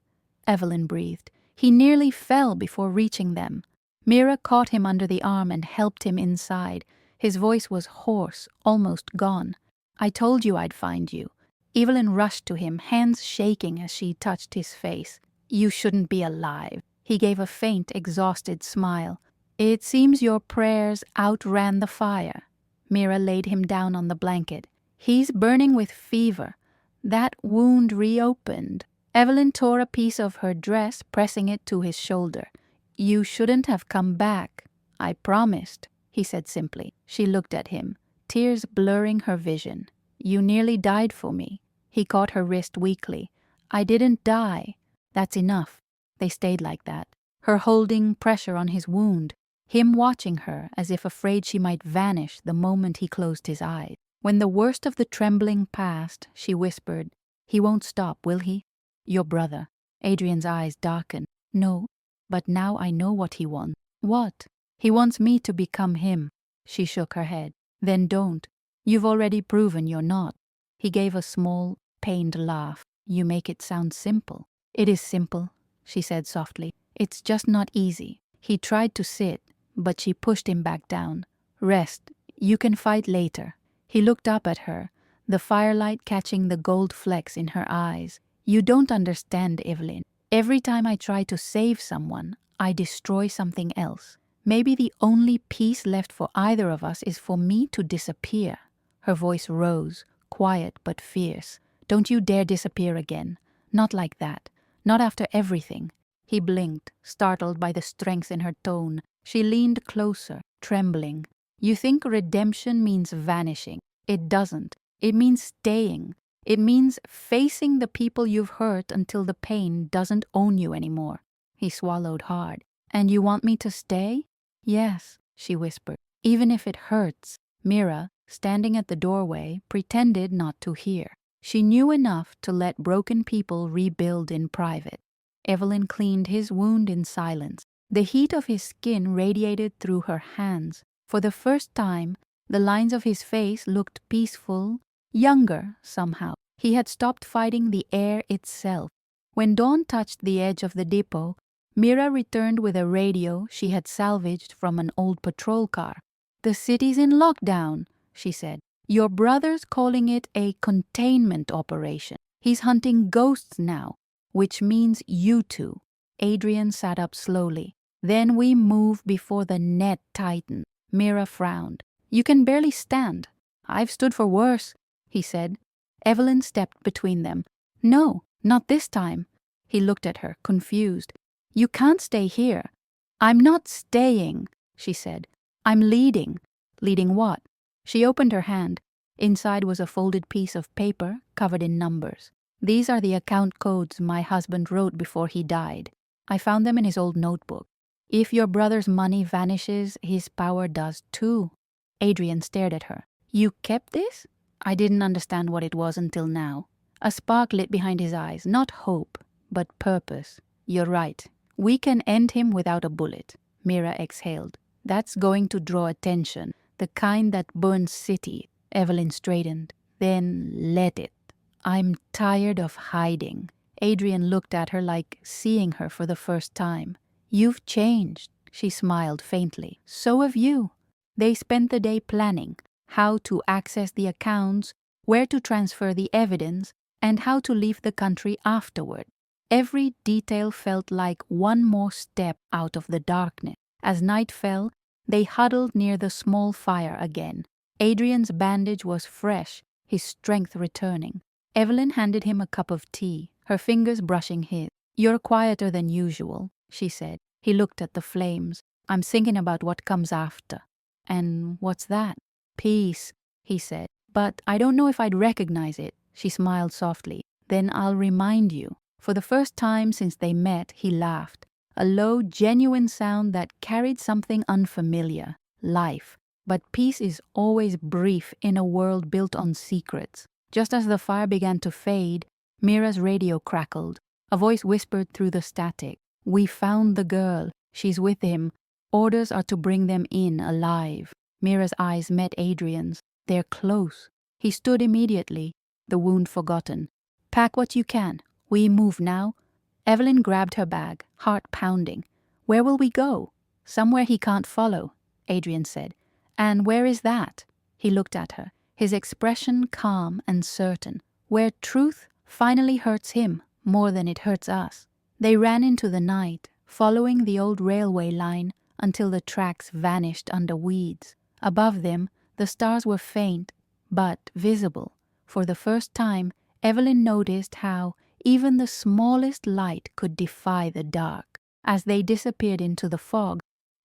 Evelyn breathed. He nearly fell before reaching them. Mira caught him under the arm and helped him inside. His voice was hoarse, almost gone. "I told you I'd find you." Evelyn rushed to him, hands shaking as she touched his face. "You shouldn't be alive." He gave a faint, exhausted smile. "It seems your prayers outran the fire." Mira laid him down on the blanket. "He's burning with fever. That wound reopened." Evelyn tore a piece of her dress, pressing it to his shoulder. "You shouldn't have come back." "I promised," he said simply. She looked at him, tears blurring her vision. "You nearly died for me." He caught her wrist weakly. "I didn't die. That's enough." They stayed like that, her holding pressure on his wound, him watching her as if afraid she might vanish the moment he closed his eyes. When the worst of the trembling passed, she whispered, "He won't stop, will he?" "Your brother." Adrian's eyes darkened. "No, but now I know what he wants." "What?" "He wants me to become him." She shook her head. "Then don't. You've already proven you're not." He gave a small, pained laugh. "You make it sound simple." "It is simple," she said softly. "It's just not easy." He tried to sit, but she pushed him back down. "Rest. You can fight later." He looked up at her, the firelight catching the gold flecks in her eyes. "You don't understand, Evelyn. Every time I try to save someone, I destroy something else." Maybe the only peace left for either of us is for me to disappear. Her voice rose, quiet but fierce. Don't you dare disappear again. Not like that. Not after everything. He blinked, startled by the strength in her tone. She leaned closer, trembling. You think redemption means vanishing. It doesn't. It means staying. It means facing the people you've hurt until the pain doesn't own you anymore. He swallowed hard. And you want me to stay? Yes, she whispered. Even if it hurts. Mira, standing at the doorway, pretended not to hear. She knew enough to let broken people rebuild in private. Evelyn cleaned his wound in silence. The heat of his skin radiated through her hands. For the first time, the lines of his face looked peaceful, younger somehow. He had stopped fighting the air itself. When dawn touched the edge of the depot, Mira returned with a radio she had salvaged from an old patrol car. The city's in lockdown, she said. Your brother's calling it a containment operation. He's hunting ghosts now, which means you two. Adrian sat up slowly. Then we move before the net tightened. Mira frowned. You can barely stand. I've stood for worse, he said. Evelyn stepped between them. No, not this time. He looked at her, confused. You can't stay here. I'm not staying, she said. I'm leading. Leading what? She opened her hand. Inside was a folded piece of paper covered in numbers. These are the account codes my husband wrote before he died. I found them in his old notebook. If your brother's money vanishes, his power does too. Adrian stared at her. You kept this? I didn't understand what it was until now. A spark lit behind his eyes, not hope, but purpose. You're right. We can end him without a bullet. Mira exhaled. That's going to draw attention, the kind that burns city. Evelyn straightened. Then let it. I'm tired of hiding. Adrian looked at her like seeing her for the first time. You've changed, she smiled faintly. So have you. They spent the day planning how to access the accounts, where to transfer the evidence, and how to leave the country afterward. Every detail felt like one more step out of the darkness. As night fell, they huddled near the small fire again. Adrian's bandage was fresh, his strength returning. Evelyn handed him a cup of tea, her fingers brushing his. You're quieter than usual, she said. He looked at the flames. I'm thinking about what comes after. And what's that? Peace, he said. But I don't know if I'd recognize it. She smiled softly. Then I'll remind you. For the first time since they met, he laughed. A low, genuine sound that carried something unfamiliar. Life. But peace is always brief in a world built on secrets. Just as the fire began to fade, Mira's radio crackled. A voice whispered through the static. We found the girl. She's with him. Orders are to bring them in alive. Mira's eyes met Adrian's. They're close. He stood immediately, the wound forgotten. Pack what you can. We move now. Evelyn grabbed her bag, heart pounding. Where will we go? Somewhere he can't follow, Adrian said. And where is that? He looked at her, his expression calm and certain. Where truth finally hurts him more than it hurts us. They ran into the night, following the old railway line until the tracks vanished under weeds. Above them, the stars were faint, but visible. For the first time, Evelyn noticed how even the smallest light could defy the dark. As they disappeared into the fog,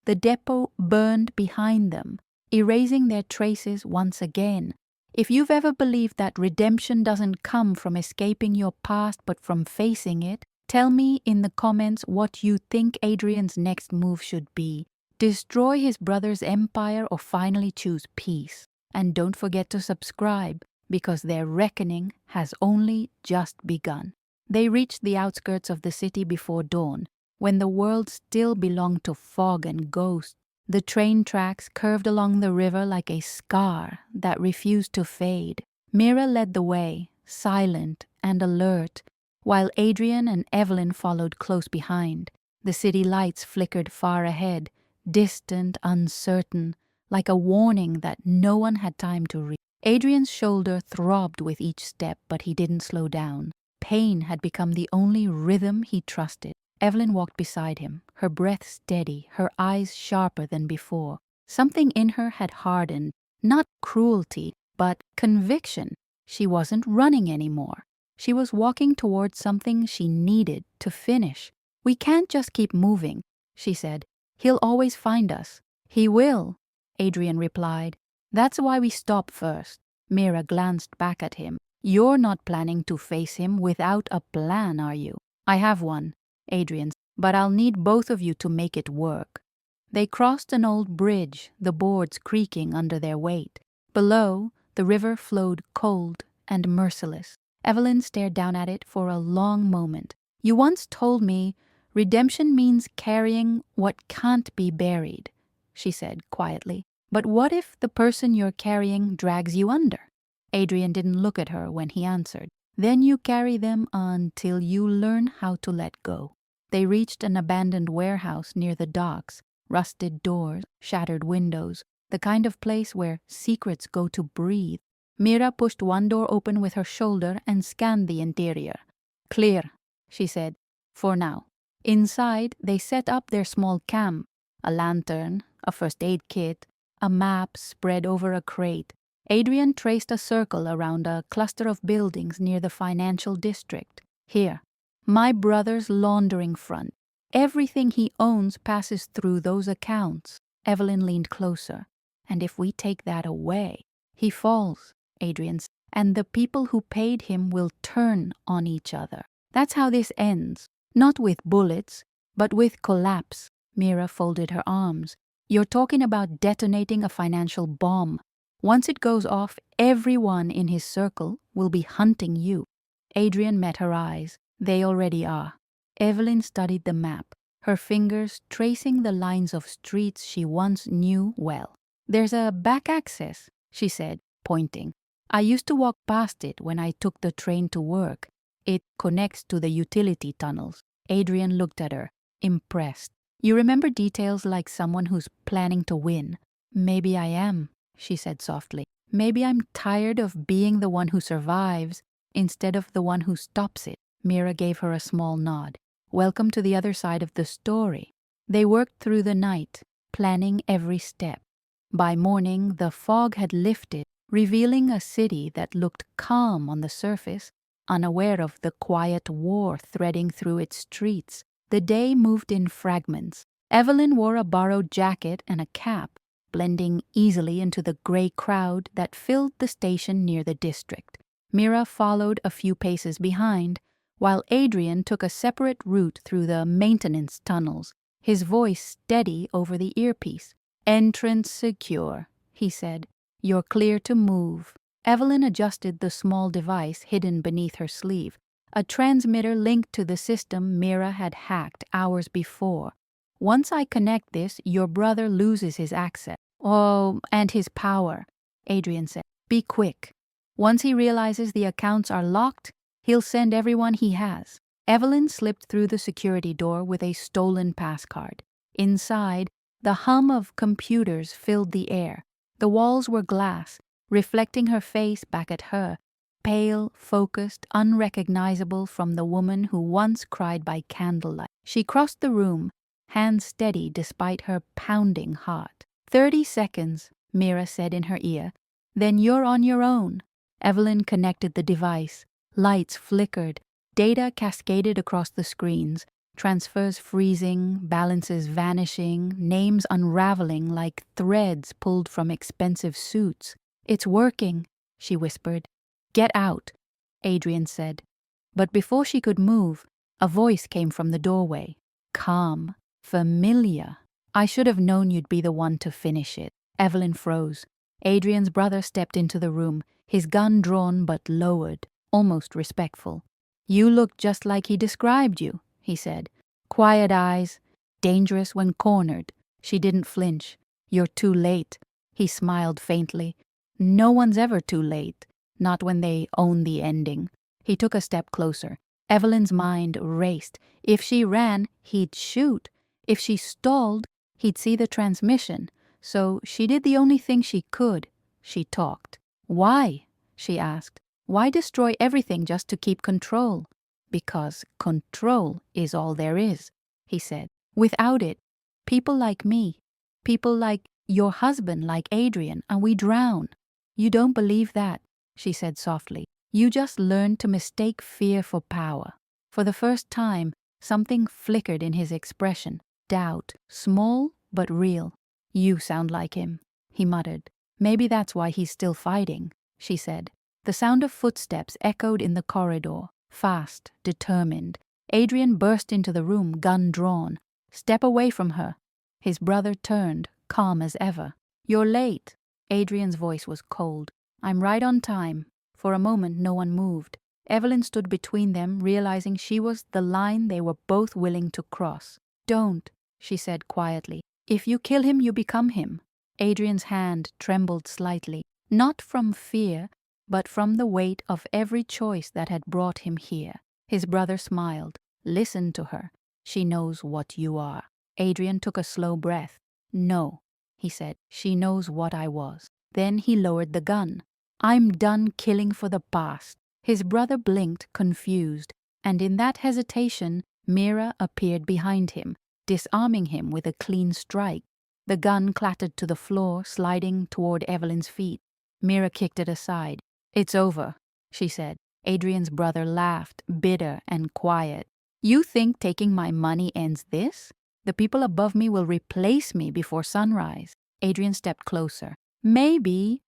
the depot burned behind them, erasing their traces once again. If you've ever believed that redemption doesn't come from escaping your past but from facing it, tell me in the comments what you think Adrian's next move should be. Destroy his brother's empire or finally choose peace. And don't forget to subscribe, because their reckoning has only just begun. They reached the outskirts of the city before dawn, when the world still belonged to fog and ghosts. The train tracks curved along the river like a scar that refused to fade. Mira led the way, silent and alert, while Adrian and Evelyn followed close behind. The city lights flickered far ahead, distant, uncertain, like a warning that no one had time to read. Adrian's shoulder throbbed with each step, but he didn't slow down. Pain had become the only rhythm he trusted. Evelyn walked beside him, her breath steady, her eyes sharper than before. Something in her had hardened, not cruelty, but conviction. She wasn't running anymore. She was walking towards something she needed to finish. "We can't just keep moving," she said. "He'll always find us." "He will," Adrian replied. "That's why we stop first." Mira glanced back at him. "You're not planning to face him without a plan, are you?" "I have one," Adrian said, "but I'll need both of you to make it work." They crossed an old bridge, the boards creaking under their weight. Below, the river flowed cold and merciless. Evelyn stared down at it for a long moment. "You once told me redemption means carrying what can't be buried," she said quietly. "But what if the person you're carrying drags you under?" Adrian didn't look at her when he answered. "Then you carry them until you learn how to let go." They reached an abandoned warehouse near the docks, rusted doors, shattered windows, the kind of place where secrets go to breathe. Mira pushed one door open with her shoulder and scanned the interior. "Clear," she said, "for now." Inside, they set up their small camp, a lantern, a first aid kit, a map spread over a crate. Adrian traced a circle around a cluster of buildings near the financial district. "Here, my brother's laundering front. Everything he owns passes through those accounts." Evelyn leaned closer. "And if we take that away, he falls," Adrian said, "and the people who paid him will turn on each other. That's how this ends. Not with bullets, but with collapse." Mira folded her arms. "You're talking about detonating a financial bomb. Once it goes off, everyone in his circle will be hunting you." Adrian met her eyes. "They already are." Evelyn studied the map, her fingers tracing the lines of streets she once knew well. "There's a back access," she said, pointing. "I used to walk past it when I took the train to work. It connects to the utility tunnels." Adrian looked at her, impressed. "You remember details like someone who's planning to win." "Maybe I am," she said softly. "Maybe I'm tired of being the one who survives instead of the one who stops it." Mira gave her a small nod. "Welcome to the other side of the story." They worked through the night, planning every step. By morning, the fog had lifted, revealing a city that looked calm on the surface, unaware of the quiet war threading through its streets. The day moved in fragments. Evelyn wore a borrowed jacket and a cap, blending easily into the gray crowd that filled the station near the district. Mira followed a few paces behind, while Adrian took a separate route through the maintenance tunnels, his voice steady over the earpiece. "Entrance secure," he said. "You're clear to move." Evelyn adjusted the small device hidden beneath her sleeve, a transmitter linked to the system Mira had hacked hours before. "Once I connect this, your brother loses his access." "Oh, and his power," Adrian said. "Be quick. Once he realizes the accounts are locked, he'll send everyone he has." Evelyn slipped through the security door with a stolen pass card. Inside, the hum of computers filled the air. The walls were glass, reflecting her face back at her, pale, focused, unrecognizable from the woman who once cried by candlelight. She crossed the room, hands steady despite her pounding heart. 30 seconds, Mira said in her ear. "Then you're on your own." Evelyn connected the device. Lights flickered, data cascaded across the screens, transfers freezing, balances vanishing, names unraveling like threads pulled from expensive suits. "It's working," she whispered. "Get out," Adrian said. But before she could move, a voice came from the doorway. Calm, familiar. "I should have known you'd be the one to finish it." Evelyn froze. Adrian's brother stepped into the room, his gun drawn but lowered, almost respectful. "You look just like he described you," he said. "Quiet eyes, dangerous when cornered." She didn't flinch. "You're too late." He smiled faintly. "No one's ever too late, not when they own the ending." He took a step closer. Evelyn's mind raced. If she ran, he'd shoot. If she stalled, he'd see the transmission. So she did the only thing she could. She talked. "Why?" she asked. "Why destroy everything just to keep control?" Because control is all there is, he said. Without it, people like me, people like your husband, like Adrian, and we drown. You don't believe that, she said softly. You just learned to mistake fear for power. For the first time, something flickered in his expression. Doubt, small but real. You sound like him, he muttered. Maybe that's why he's still fighting, she said. The sound of footsteps echoed in the corridor, fast, determined. Adrian burst into the room, gun drawn. Step away from her. His brother turned, calm as ever. You're late. Adrian's voice was cold. I'm right on time. For a moment no one moved. Evelyn stood between them, realizing she was the line they were both willing to cross. Don't, she said quietly. If you kill him, you become him. Adrian's hand trembled slightly, not from fear, but from the weight of every choice that had brought him here. His brother smiled. Listen to her. She knows what you are. Adrian took a slow breath. No, he said. She knows what I was. Then he lowered the gun. I'm done killing for the past. His brother blinked, confused, and in that hesitation, Mira appeared behind him, disarming him with a clean strike. The gun clattered to the floor, sliding toward Evelyn's feet. Mira kicked it aside. It's over, she said. Adrian's brother laughed, bitter and quiet. You think taking my money ends this? The people above me will replace me before sunrise. Adrian stepped closer. Maybe,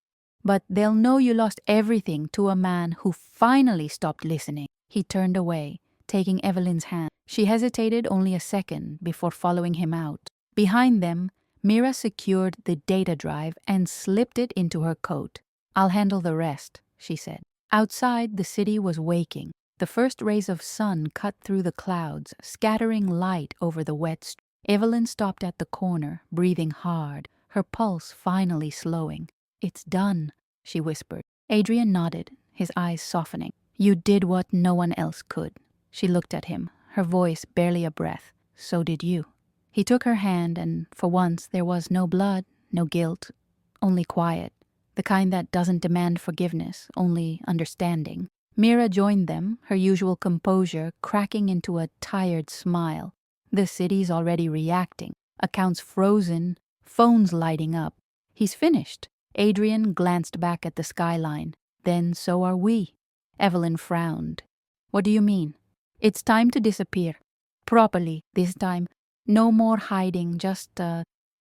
but they'll know you lost everything to a man who finally stopped listening. He turned away, taking Evelyn's hand. She hesitated only a second before following him out. Behind them, Mira secured the data drive and slipped it into her coat. I'll handle the rest, she said. Outside, the city was waking. The first rays of sun cut through the clouds, scattering light over the wet street. Evelyn stopped at the corner, breathing hard, her pulse finally slowing. It's done, she whispered. Adrian nodded, his eyes softening. You did what no one else could. She looked at him, her voice barely a breath. So did you. He took her hand, and for once there was no blood, no guilt, only quiet. The kind that doesn't demand forgiveness, only understanding. Mira joined them, her usual composure cracking into a tired smile. The city's already reacting, accounts frozen, phones lighting up. He's finished. Adrian glanced back at the skyline. Then so are we. Evelyn frowned. What do you mean? It's time to disappear. Properly, this time. No more hiding, just,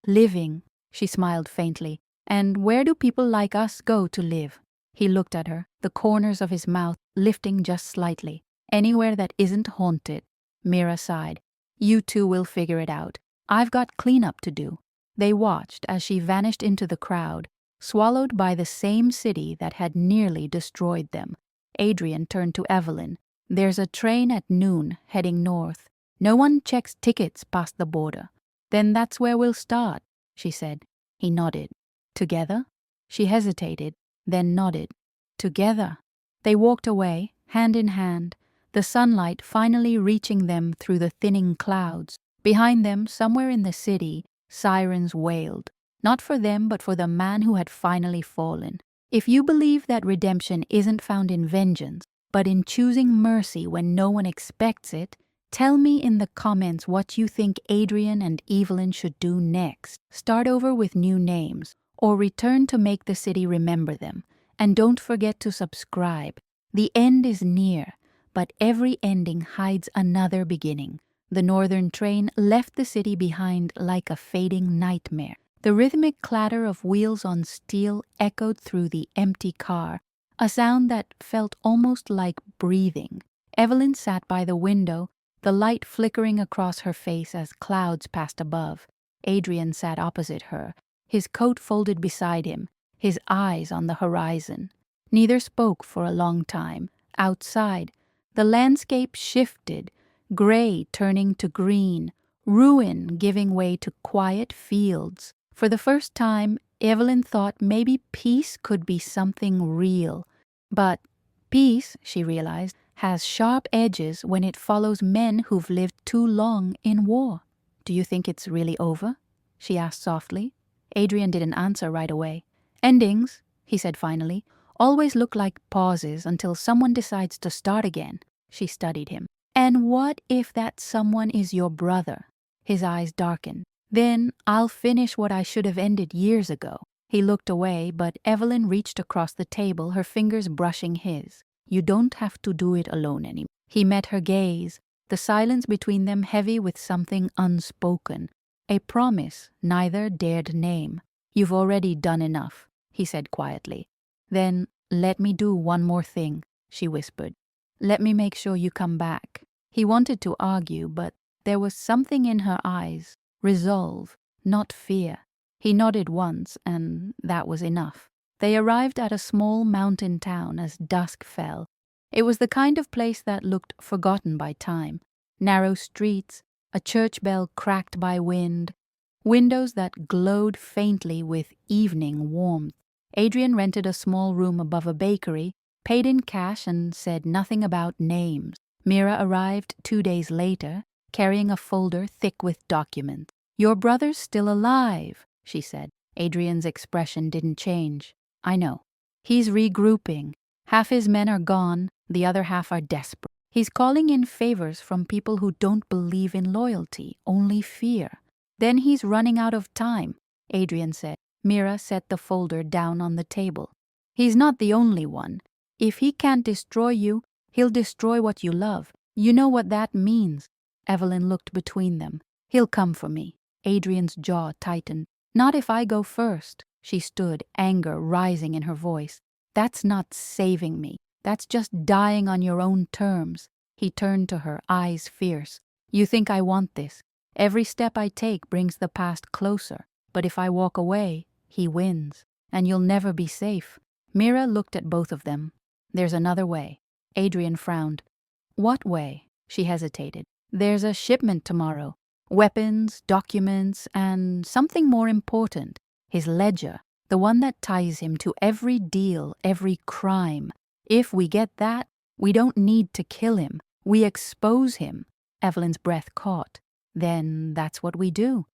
living. She smiled faintly. And where do people like us go to live? He looked at her, the corners of his mouth lifting just slightly. Anywhere that isn't haunted. Mira sighed. You two will figure it out. I've got cleanup to do. They watched as she vanished into the crowd, swallowed by the same city that had nearly destroyed them. Adrian turned to Evelyn. There's a train at noon heading north. No one checks tickets past the border. Then that's where we'll start, she said. He nodded. Together? She hesitated, then nodded. Together. They walked away, hand in hand, the sunlight finally reaching them through the thinning clouds. Behind them, somewhere in the city, sirens wailed. Not for them, but for the man who had finally fallen. If you believe that redemption isn't found in vengeance, but in choosing mercy when no one expects it, tell me in the comments what you think Adrian and Evelyn should do next. Start over with new names, or return to make the city remember them. And don't forget to subscribe. The end is near, but every ending hides another beginning. The northern train left the city behind like a fading nightmare. The rhythmic clatter of wheels on steel echoed through the empty car, a sound that felt almost like breathing. Evelyn sat by the window, the light flickering across her face as clouds passed above. Adrian sat opposite her, his coat folded beside him, his eyes on the horizon. Neither spoke for a long time. Outside, the landscape shifted, gray turning to green, ruin giving way to quiet fields. For the first time, Evelyn thought maybe peace could be something real. But peace, she realized, has sharp edges when it follows men who've lived too long in war. Do you think it's really over? She asked softly. Adrian didn't answer right away. Endings, he said finally, always look like pauses until someone decides to start again. She studied him. And what if that someone is your brother? His eyes darkened. Then I'll finish what I should have ended years ago. He looked away, but Evelyn reached across the table, her fingers brushing his. You don't have to do it alone anymore. He met her gaze, the silence between them heavy with something unspoken, a promise neither dared name. You've already done enough, he said quietly. Then let me do one more thing, she whispered. Let me make sure you come back. He wanted to argue, but there was something in her eyes, resolve, not fear. He nodded once, and that was enough. They arrived at a small mountain town as dusk fell. It was the kind of place that looked forgotten by time. Narrow streets, a church bell cracked by wind, windows that glowed faintly with evening warmth. Adrian rented a small room above a bakery, paid in cash, and said nothing about names. Mira arrived 2 days later, carrying a folder thick with documents. Your brother's still alive, she said. Adrian's expression didn't change. I know. He's regrouping. Half his men are gone, the other half are desperate. He's calling in favors from people who don't believe in loyalty, only fear. Then he's running out of time, Adrian said. Mira set the folder down on the table. He's not the only one. If he can't destroy you, he'll destroy what you love. You know what that means. Evelyn looked between them. He'll come for me. Adrian's jaw tightened. Not if I go first. She stood, anger rising in her voice. That's not saving me. That's just dying on your own terms. He turned to her, eyes fierce. You think I want this? Every step I take brings the past closer. But if I walk away, he wins. And you'll never be safe. Mira looked at both of them. There's another way. Adrian frowned. What way? She hesitated. There's a shipment tomorrow. Weapons, documents, and something more important. His ledger. The one that ties him to every deal, every crime. If we get that, we don't need to kill him. We expose him. Evelyn's breath caught. Then that's what we do.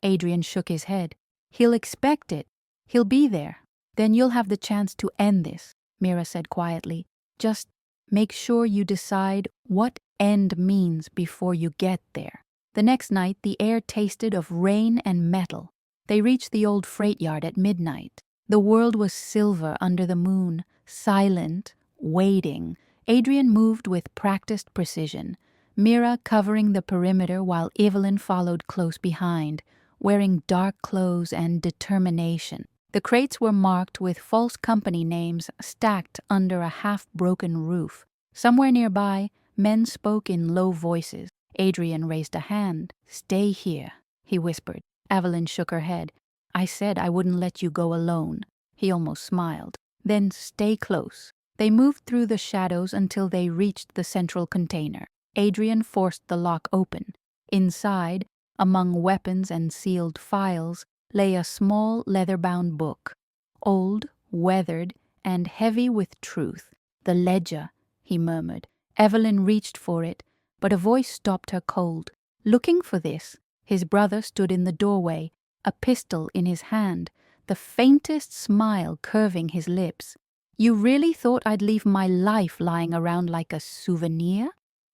Adrian shook his head. He'll expect it. He'll be there. Then you'll have the chance to end this, Mira said quietly. Just make sure you decide what end means before you get there. The next night, the air tasted of rain and metal. They reached the old freight yard at midnight. The world was silver under the moon, silent, waiting. Adrian moved with practiced precision, Mira covering the perimeter while Evelyn followed close behind, wearing dark clothes and determination. The crates were marked with false company names stacked under a half-broken roof. Somewhere nearby, men spoke in low voices. Adrian raised a hand. Stay here, he whispered. Evelyn shook her head. I said I wouldn't let you go alone. He almost smiled. Then stay close. They moved through the shadows until they reached the central container. Adrian forced the lock open. Inside, among weapons and sealed files, lay a small leather-bound book. Old, weathered, and heavy with truth. The ledger, he murmured. Evelyn reached for it, but a voice stopped her cold. Looking for this, his brother stood in the doorway, a pistol in his hand, the faintest smile curving his lips. You really thought I'd leave my life lying around like a souvenir?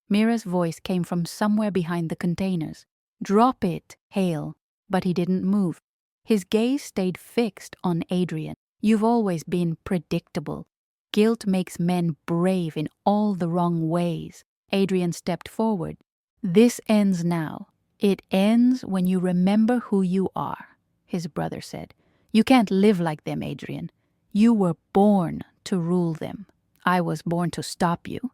Mira's voice came from somewhere behind the containers. Drop it, Hale. But he didn't move. His gaze stayed fixed on Adrian. You've always been predictable. Guilt makes men brave in all the wrong ways. Adrian stepped forward. This ends now. It ends when you remember who you are, his brother said. You can't live like them, Adrian. You were born to rule them. I was born to stop you,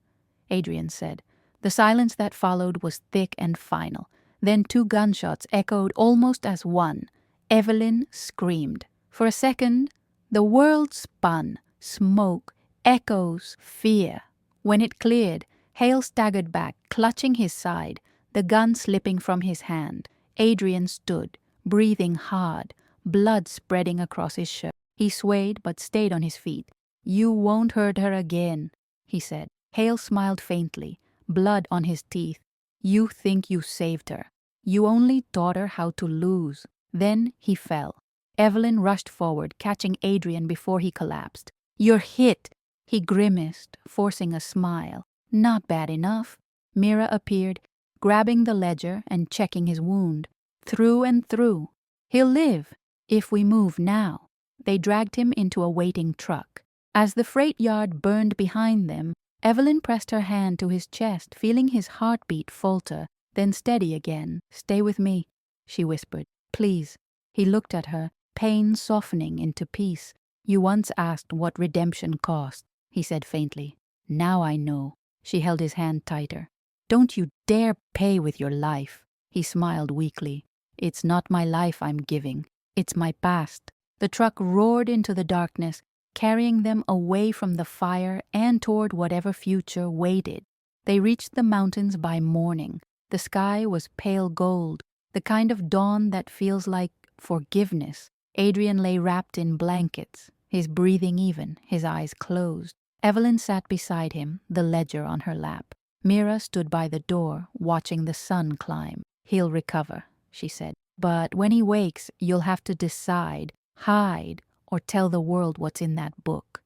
Adrian said. The silence that followed was thick and final. Then 2 gunshots echoed almost as one. Evelyn screamed. For a second, the world spun. Smoke, echoes, fear. When it cleared, Hale staggered back, clutching his side, the gun slipping from his hand. Adrian stood, breathing hard, blood spreading across his shirt. He swayed but stayed on his feet. You won't hurt her again, he said. Hale smiled faintly, blood on his teeth. You think you saved her. You only taught her how to lose. Then he fell. Evelyn rushed forward, catching Adrian before he collapsed. You're hit, he grimaced, forcing a smile. Not bad enough. Mira appeared, grabbing the ledger and checking his wound. Through and through. He'll live, if we move now. They dragged him into a waiting truck. As the freight yard burned behind them, Evelyn pressed her hand to his chest, feeling his heartbeat falter, then steady again. "Stay with me," she whispered. "Please." He looked at her, pain softening into peace. "You once asked what redemption cost," he said faintly. "Now I know." She held his hand tighter. "Don't you dare pay with your life." He smiled weakly. "It's not my life I'm giving. It's my past." The truck roared into the darkness, carrying them away from the fire and toward whatever future waited. They reached the mountains by morning. The sky was pale gold, the kind of dawn that feels like forgiveness. Adrian lay wrapped in blankets, his breathing even, his eyes closed. Evelyn sat beside him, the ledger on her lap. Mira stood by the door, watching the sun climb. "He'll recover," she said. "But when he wakes, you'll have to decide, hide, or tell the world what's in that book."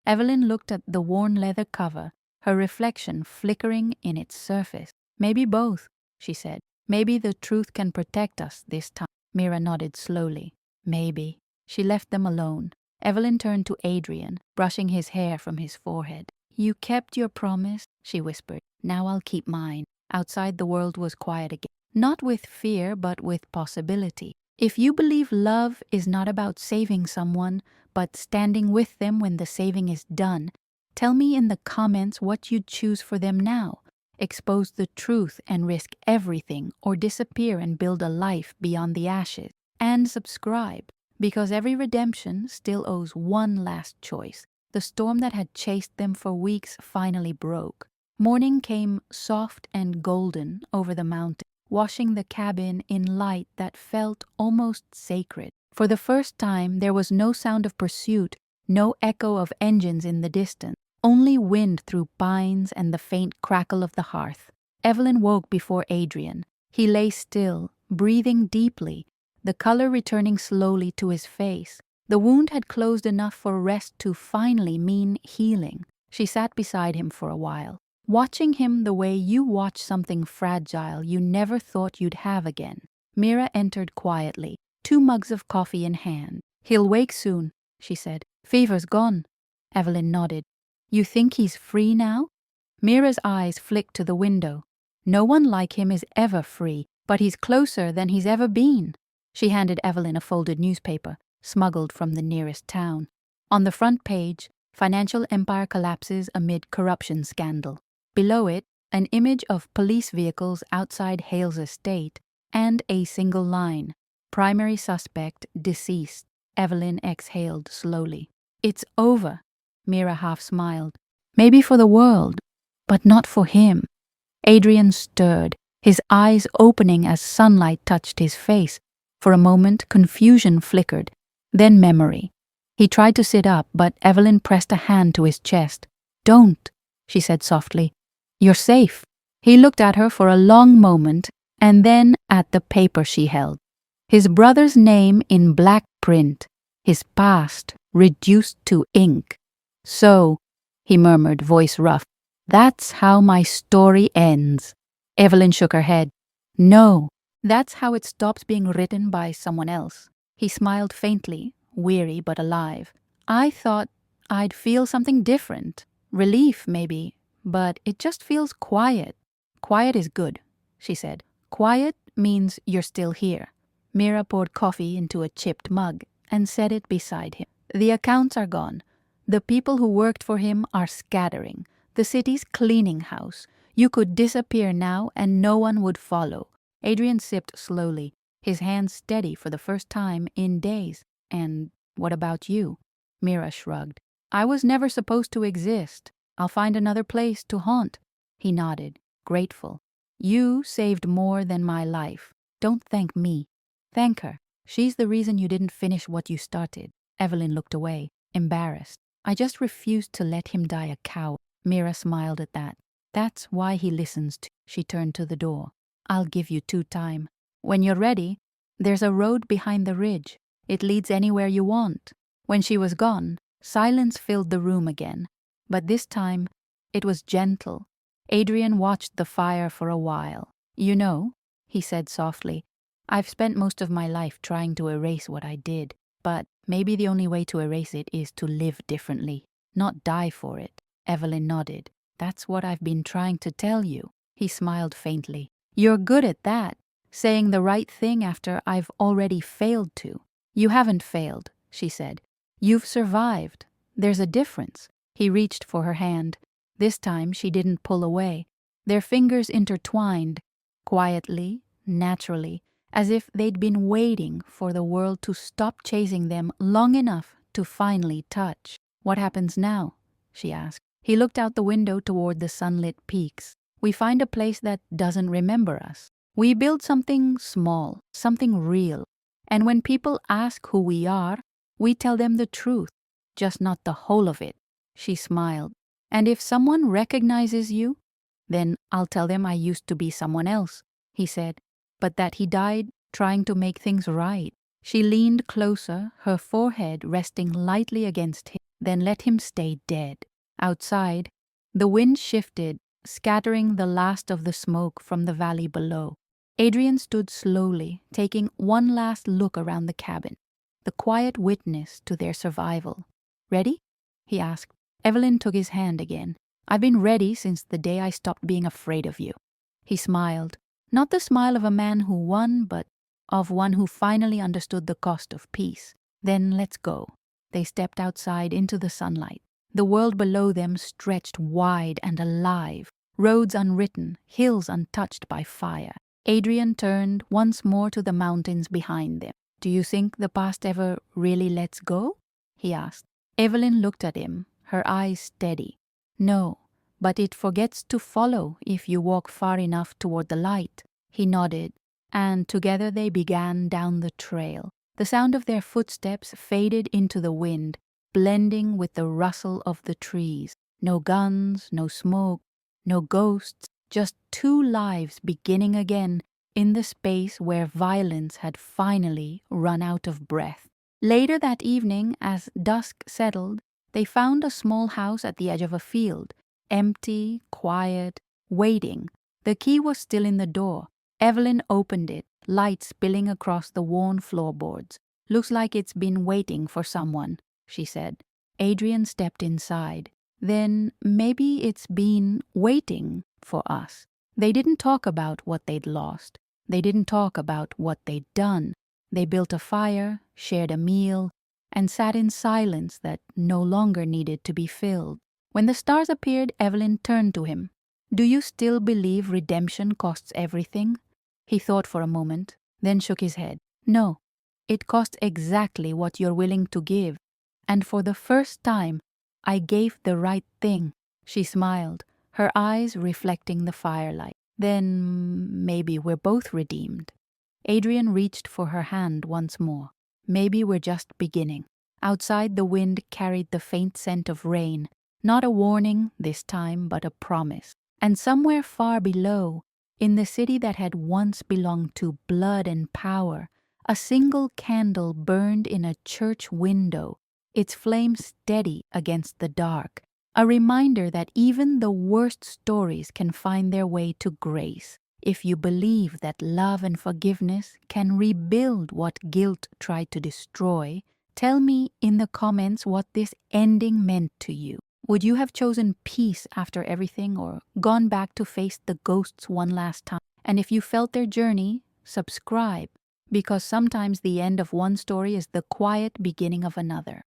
Evelyn looked at the worn leather cover, her reflection flickering in its surface. "Maybe both," she said. "Maybe the truth can protect us this time." Mira nodded slowly. "Maybe." She left them alone. Evelyn turned to Adrian, brushing his hair from his forehead. "You kept your promise," she whispered. "Now I'll keep mine." Outside, the world was quiet again. Not with fear, but with possibility. If you believe love is not about saving someone, but standing with them when the saving is done, tell me in the comments what you'd choose for them now. Expose the truth and risk everything, or disappear and build a life beyond the ashes. And subscribe, because every redemption still owes one last choice. The storm that had chased them for weeks finally broke. Morning came soft and golden over the mountain, washing the cabin in light that felt almost sacred. For the first time, there was no sound of pursuit, no echo of engines in the distance, only wind through pines and the faint crackle of the hearth. Evelyn woke before Adrian. He lay still, breathing deeply, the color returning slowly to his face. The wound had closed enough for rest to finally mean healing. She sat beside him for a while, watching him the way you watch something fragile you never thought you'd have again. Mira entered quietly, 2 mugs of coffee in hand. "He'll wake soon," she said. "Fever's gone." Evelyn nodded. "You think he's free now?" Mira's eyes flicked to the window. "No one like him is ever free, but he's closer than he's ever been." She handed Evelyn a folded newspaper, smuggled from the nearest town. On the front page, "Financial empire collapses amid corruption scandal." Below it, an image of police vehicles outside Hale's estate, and a single line, "Primary suspect deceased." Evelyn exhaled slowly. "It's over." Mira half smiled. "Maybe for the world, but not for him." Adrian stirred, his eyes opening as sunlight touched his face. For a moment, confusion flickered, then memory. He tried to sit up, but Evelyn pressed a hand to his chest. "Don't," she said softly. "You're safe." He looked at her for a long moment, and then at the paper she held. His brother's name in black print, his past reduced to ink. "So," he murmured, voice rough, "that's how my story ends." Evelyn shook her head. "No, that's how it stops being written by someone else." He smiled faintly, weary but alive. "I thought I'd feel something different. Relief, maybe, but it just feels quiet." "Quiet is good," she said. "Quiet means you're still here." Mira poured coffee into a chipped mug and set it beside him. "The accounts are gone. The people who worked for him are scattering. The city's cleaning house. You could disappear now and no one would follow." Adrian sipped slowly, his hands steady for the first time in days. "And what about you?" Mira shrugged. "I was never supposed to exist. I'll find another place to haunt." He nodded, grateful. "You saved more than my life. Don't thank me. Thank her. She's the reason you didn't finish what you started." Evelyn looked away, embarrassed. "I just refused to let him die a coward." Mira smiled at that. "That's why he listens to." She turned to the door. "I'll give you 2 time. When you're ready, there's a road behind the ridge. It leads anywhere you want." When she was gone, silence filled the room again. But this time, it was gentle, Adrian watched the fire for a while. "You know," he said softly, "I've spent most of my life trying to erase what I did, but maybe the only way to erase it is to live differently, not die for it." Evelyn nodded. "That's what I've been trying to tell you." He smiled faintly. "You're good at that, saying the right thing after I've already failed to." "You haven't failed," she said. "You've survived. There's a difference." He reached for her hand. This time she didn't pull away. Their fingers intertwined, quietly, naturally, as if they'd been waiting for the world to stop chasing them long enough to finally touch. "What happens now?" she asked. He looked out the window toward the sunlit peaks. "We find a place that doesn't remember us. We build something small, something real. And when people ask who we are, we tell them the truth, just not the whole of it." She smiled. "And if someone recognizes you, then I'll tell them I used to be someone else," he said, "but that he died trying to make things right." She leaned closer, her forehead resting lightly against him, then let him stay dead. Outside, the wind shifted, scattering the last of the smoke from the valley below. Adrian stood slowly, taking one last look around the cabin, the quiet witness to their survival. "Ready?" he asked. Evelyn took his hand again. "I've been ready since the day I stopped being afraid of you." He smiled, not the smile of a man who won, but of one who finally understood the cost of peace. "Then let's go." They stepped outside into the sunlight. The world below them stretched wide and alive, roads unwritten, hills untouched by fire. Adrian turned once more to the mountains behind them. "Do you think the past ever really lets go?" he asked. Evelyn looked at him, her eyes steady. "No, but it forgets to follow if you walk far enough toward the light." He nodded, and together they began down the trail. The sound of their footsteps faded into the wind, blending with the rustle of the trees. No guns, no smoke, no ghosts, just two lives beginning again in the space where violence had finally run out of breath. Later that evening, as dusk settled, they found a small house at the edge of a field, empty, quiet, waiting. The key was still in the door. Evelyn opened it, light spilling across the worn floorboards. "Looks like it's been waiting for someone," she said. Adrian stepped inside. "Then maybe it's been waiting for us." They didn't talk about what they'd lost. They didn't talk about what they'd done. They built a fire, shared a meal, and sat in silence that no longer needed to be filled. When the stars appeared, Evelyn turned to him. "Do you still believe redemption costs everything?" He thought for a moment, then shook his head. "No, it costs exactly what you're willing to give. And for the first time, I gave the right thing." She smiled, her eyes reflecting the firelight. "Then maybe we're both redeemed." Adrian reached for her hand once more. "Maybe we're just beginning." Outside, the wind carried the faint scent of rain, not a warning this time, but a promise. And somewhere far below, in the city that had once belonged to blood and power, a single candle burned in a church window, its flame steady against the dark, a reminder that even the worst stories can find their way to grace. If you believe that love and forgiveness can rebuild what guilt tried to destroy, tell me in the comments what this ending meant to you. Would you have chosen peace after everything or gone back to face the ghosts one last time? And if you felt their journey, subscribe, because sometimes the end of one story is the quiet beginning of another.